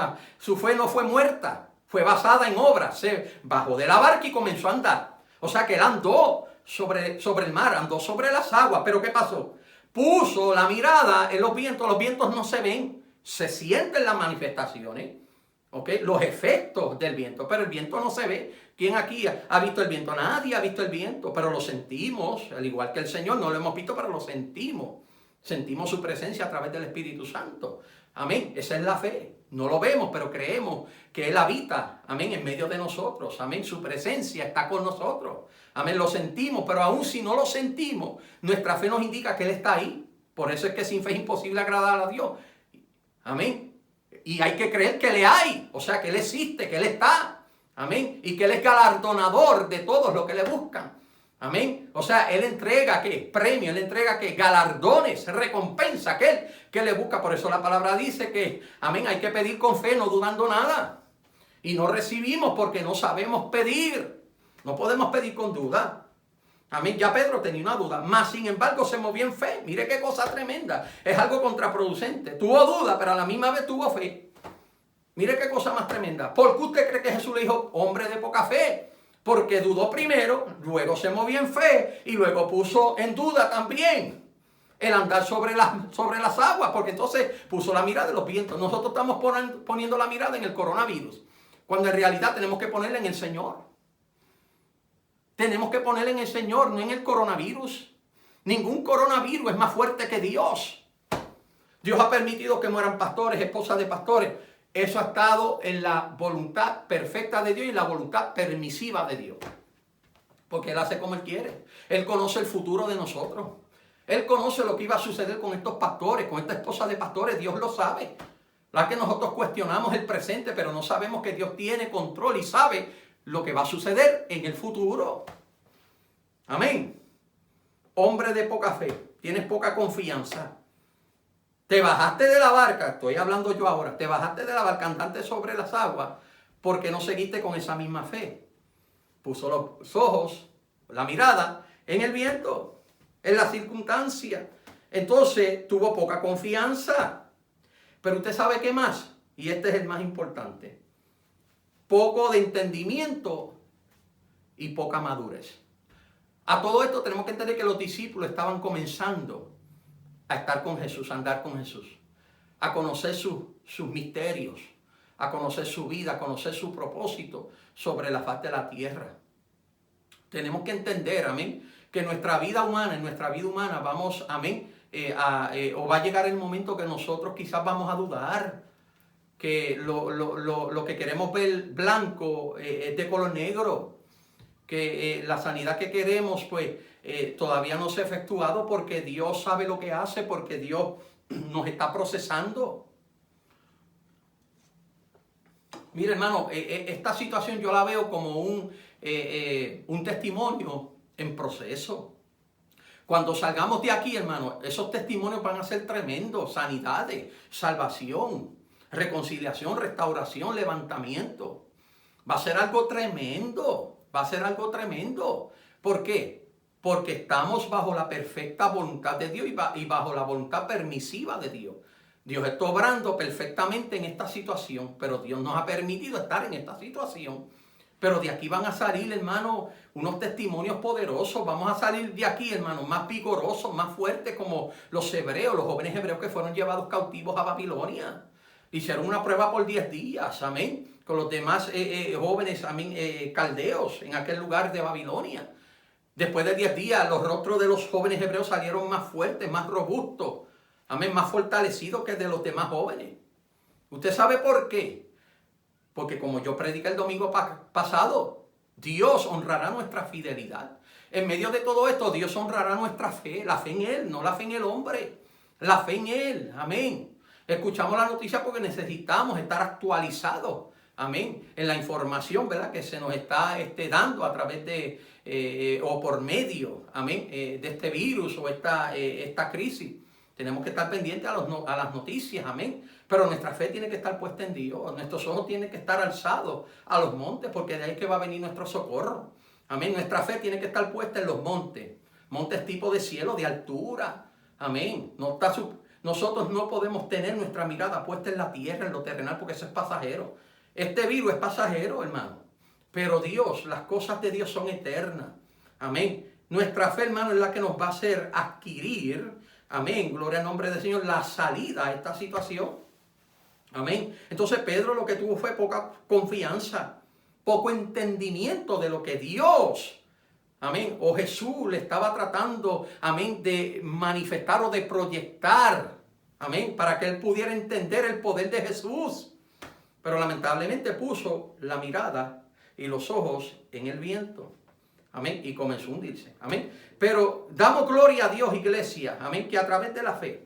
no fue muerta, fue basada en obras. Se bajó de la barca y comenzó a andar. O sea que él andó sobre el mar, andó sobre las aguas. ¿Pero qué pasó? Puso la mirada en los vientos no se ven, se sienten las manifestaciones, ¿okay? Los efectos del viento, pero el viento no se ve. ¿Quién aquí ha visto el viento? Nadie ha visto el viento, pero lo sentimos, al igual que el Señor, no lo hemos visto, pero lo sentimos. Sentimos su presencia a través del Espíritu Santo. Amén, esa es la fe. No lo vemos, pero creemos que Él habita, amén, en medio de nosotros. Amén, su presencia está con nosotros. Amén, lo sentimos, pero aún si no lo sentimos, nuestra fe nos indica que Él está ahí. Por eso es que sin fe es imposible agradar a Dios. Amén. Y hay que creer que le hay, o sea, que Él existe, que Él está. Amén. Y que Él es galardonador de todos los que le buscan. Amén. O sea, Él entrega ¿qué? Premio, Él entrega ¿qué? Galardones, recompensa aquel que le busca. Por eso la palabra dice que, amén, hay que pedir con fe, no dudando nada. Y no recibimos porque no sabemos pedir. No podemos pedir con duda. Amén. Ya Pedro tenía una duda, más sin embargo se movió en fe. Mire qué cosa tremenda. Es algo contraproducente. Tuvo duda, pero a la misma vez tuvo fe. Mire qué cosa más tremenda. ¿Por qué usted cree que Jesús le dijo hombre de poca fe? Porque dudó primero, luego se movió en fe y luego puso en duda también el andar sobre las aguas, porque entonces puso la mirada en los vientos. Nosotros estamos poniendo la mirada en el coronavirus, cuando en realidad tenemos que ponerla en el Señor. Tenemos que ponerla en el Señor, no en el coronavirus. Ningún coronavirus es más fuerte que Dios. Dios ha permitido que mueran pastores, esposas de pastores. Eso ha estado en la voluntad perfecta de Dios y en la voluntad permisiva de Dios. Porque Él hace como Él quiere. Él conoce el futuro de nosotros. Él conoce lo que iba a suceder con estos pastores, con esta esposa de pastores. Dios lo sabe. La que nosotros cuestionamos el presente, pero no sabemos que Dios tiene control y sabe lo que va a suceder en el futuro. Amén. Hombre de poca fe. Tienes poca confianza. Te bajaste de la barca, estoy hablando yo ahora, te bajaste de la barca andante sobre las aguas porque no seguiste con esa misma fe. Puso los ojos, la mirada en el viento, en la circunstancia. Entonces tuvo poca confianza. Pero usted sabe qué más, y este es el más importante. Poco de entendimiento y poca madurez. A todo esto tenemos que entender que los discípulos estaban comenzando a estar con Jesús, a andar con Jesús, a conocer sus misterios, a conocer su vida, a conocer su propósito sobre la faz de la tierra. Tenemos que entender, amén, que en nuestra vida humana vamos, amén, o va a llegar el momento que nosotros quizás vamos a dudar, que lo que queremos ver blanco es de color negro, que la sanidad que queremos pues todavía no se ha efectuado porque Dios sabe lo que hace, porque Dios nos está procesando. Mire, hermano, esta situación yo la veo como un testimonio en proceso. Cuando salgamos de aquí, hermano, esos testimonios van a ser tremendos. Sanidades, salvación, reconciliación, restauración, levantamiento. Va a ser algo tremendo. Va a ser algo tremendo. ¿Por qué? Porque estamos bajo la perfecta voluntad de Dios y bajo la voluntad permisiva de Dios. Dios está obrando perfectamente en esta situación, pero Dios nos ha permitido estar en esta situación. Pero de aquí van a salir, hermano, unos testimonios poderosos. Vamos a salir de aquí, hermano, más vigorosos, más fuertes, como los hebreos, los jóvenes hebreos que fueron llevados cautivos a Babilonia. Hicieron una prueba por 10 días, amén, con los demás jóvenes, amén, caldeos en aquel lugar de Babilonia. Después de 10 días, los rostros de los jóvenes hebreos salieron más fuertes, más robustos, amén, más fortalecidos que de los demás jóvenes. ¿Usted sabe por qué? Porque como yo prediqué el domingo pasado, Dios honrará nuestra fidelidad. En medio de todo esto, Dios honrará nuestra fe, la fe en Él, no la fe en el hombre, la fe en Él, amén. Escuchamos la noticia porque necesitamos estar actualizados, amén, en la información, ¿verdad?, que se nos está dando a través de, o por medio, amén, de este virus o esta crisis. Tenemos que estar pendientes a las noticias, amén. Pero nuestra fe tiene que estar puesta en Dios. Nuestros ojos tienen que estar alzados a los montes, porque de ahí que va a venir nuestro socorro. Amén. Nuestra fe tiene que estar puesta en los montes. Montes tipo de cielo, de altura. Amén. Nosotros no podemos tener nuestra mirada puesta en la tierra, en lo terrenal, porque eso es pasajero. Este virus es pasajero, hermano. Pero Dios, las cosas de Dios son eternas. Amén. Nuestra fe, hermano, es la que nos va a hacer adquirir, amén, gloria al nombre del Señor, la salida a esta situación. Amén. Entonces Pedro lo que tuvo fue poca confianza, poco entendimiento de lo que Dios, amén, o Jesús le estaba tratando, amén, de manifestar o de proyectar, amén, para que él pudiera entender el poder de Jesús. Pero lamentablemente puso la mirada y los ojos en el viento. Amén. Y comenzó a hundirse. Amén. Pero damos gloria a Dios, iglesia. Amén. Que a través de la fe,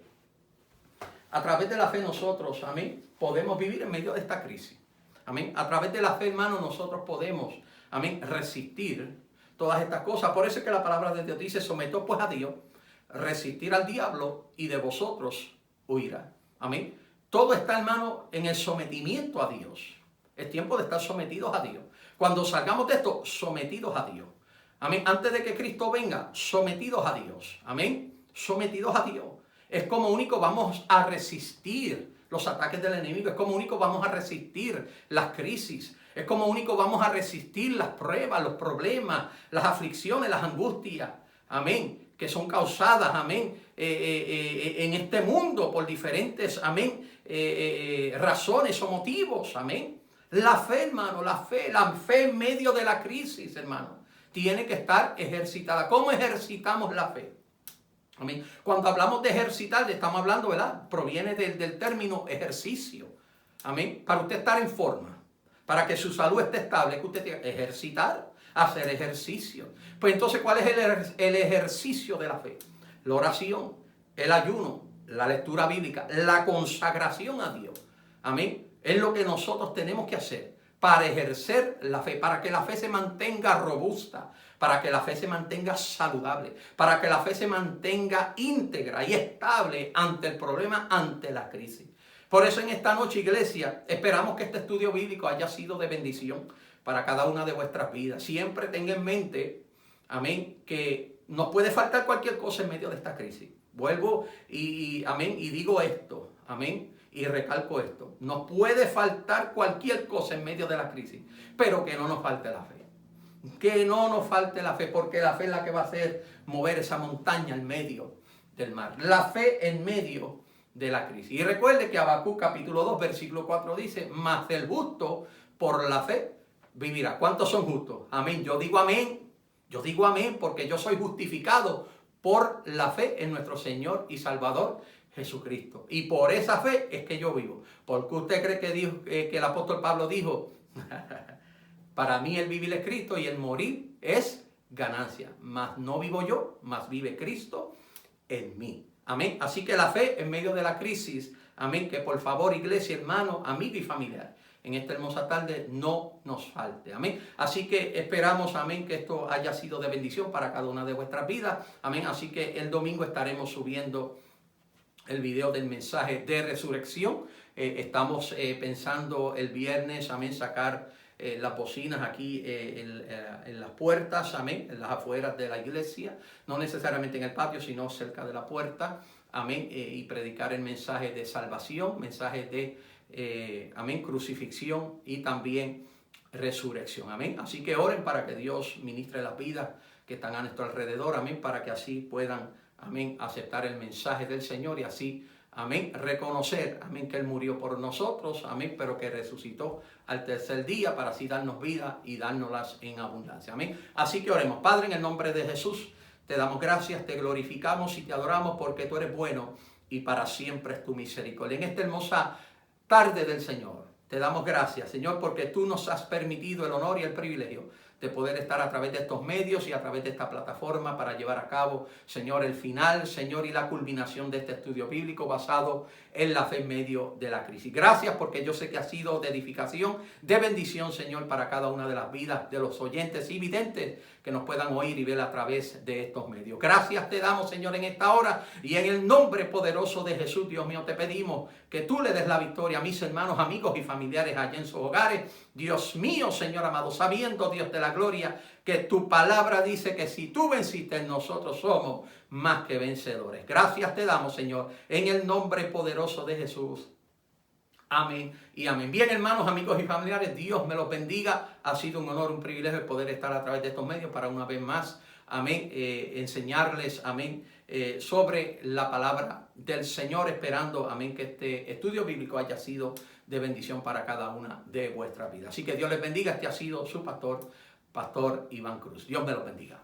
nosotros, amén, podemos vivir en medio de esta crisis. Amén. A través de la fe, hermano, nosotros podemos, amén, resistir todas estas cosas. Por eso es que la palabra de Dios dice: someteos pues a Dios, resistir al diablo y de vosotros huirá. Amén. Todo está, hermano, en el sometimiento a Dios. Es tiempo de estar sometidos a Dios. Cuando salgamos de esto, sometidos a Dios. Amén. Antes de que Cristo venga, sometidos a Dios. Amén. Sometidos a Dios. Es como único vamos a resistir los ataques del enemigo. Es como único vamos a resistir las crisis. Es como único vamos a resistir las pruebas, los problemas, las aflicciones, las angustias. Amén. Que son causadas, amén, en este mundo por diferentes, amén, razones o motivos. Amén. La fe, hermano, la fe en medio de la crisis, hermano, tiene que estar ejercitada. ¿Cómo ejercitamos la fe? Amén. Cuando hablamos de ejercitar, estamos hablando, ¿verdad? Proviene del término ejercicio. Amén. Para usted estar en forma, para que su salud esté estable, que usted tiene que ejercitar, hacer ejercicio. Pues entonces, ¿cuál es el ejercicio de la fe? La oración, el ayuno, la lectura bíblica, la consagración a Dios. Amén. Es lo que nosotros tenemos que hacer para ejercer la fe, para que la fe se mantenga robusta, para que la fe se mantenga saludable, para que la fe se mantenga íntegra y estable ante el problema, ante la crisis. Por eso en esta noche, iglesia, esperamos que este estudio bíblico haya sido de bendición para cada una de vuestras vidas. Siempre tenga en mente, amén, que nos puede faltar cualquier cosa en medio de esta crisis. Vuelvo amén, y digo esto, amén, y recalco esto. Nos puede faltar cualquier cosa en medio de la crisis, pero que no nos falte la fe. Que no nos falte la fe, porque la fe es la que va a hacer mover esa montaña en medio del mar. La fe en medio de la crisis. Y recuerde que Habacuc capítulo 2, versículo 4 dice: mas el justo por la fe vivirá. ¿Cuántos son justos? Amén. Yo digo amén. Yo digo amén porque yo soy justificado por la fe en nuestro Señor y Salvador Jesucristo. Y por esa fe es que yo vivo. ¿Por qué usted cree que el apóstol Pablo dijo: para mí el vivir es Cristo y el morir es ganancia? Mas no vivo yo, mas vive Cristo en mí. Amén. Así que la fe en medio de la crisis, amén, que por favor, iglesia, hermano, amigo y familiar, en esta hermosa tarde no nos falte. Amén. Así que esperamos, amén, que esto haya sido de bendición para cada una de vuestras vidas. Amén. Así que el domingo estaremos subiendo el video del mensaje de resurrección. Estamos pensando el viernes, amén, sacar las bocinas aquí en las puertas, amén, en las afueras de la iglesia, no necesariamente en el patio, sino cerca de la puerta, amén, y predicar el mensaje de salvación, mensaje de, amén, crucifixión y también resurrección, amén. Así que oren para que Dios ministre las vidas que están a nuestro alrededor, amén, para que así puedan, amén, aceptar el mensaje del Señor y así, amén, reconocer, amén, que Él murió por nosotros, amén, pero que resucitó al tercer día para así darnos vida y dárnoslas en abundancia, amén. Así que oremos. Padre, en el nombre de Jesús, te damos gracias, te glorificamos y te adoramos porque tú eres bueno y para siempre es tu misericordia. En esta hermosa tarde del Señor, te damos gracias, Señor, porque tú nos has permitido el honor y el privilegio de poder estar a través de estos medios y a través de esta plataforma para llevar a cabo, Señor, el final, Señor, y la culminación de este estudio bíblico basado en la fe en medio de la crisis. Gracias porque yo sé que ha sido de edificación, de bendición, Señor, para cada una de las vidas de los oyentes y videntes que nos puedan oír y ver a través de estos medios. Gracias te damos, Señor, en esta hora y en el nombre poderoso de Jesús, Dios mío, te pedimos que tú le des la victoria a mis hermanos, amigos y familiares allá en sus hogares. Dios mío, Señor amado, sabiendo, Dios de la gloria, que tu palabra dice que si tú venciste, nosotros somos más que vencedores. Gracias te damos, Señor, en el nombre poderoso de Jesús. Amén y amén. Bien, hermanos, amigos y familiares, Dios me los bendiga. Ha sido un honor, un privilegio poder estar a través de estos medios para una vez más, amén, enseñarles, amén, sobre la palabra del Señor, esperando, amén, que este estudio bíblico haya sido de bendición para cada una de vuestras vidas. Así que Dios les bendiga. Este ha sido su pastor Iván Cruz. Dios me los bendiga.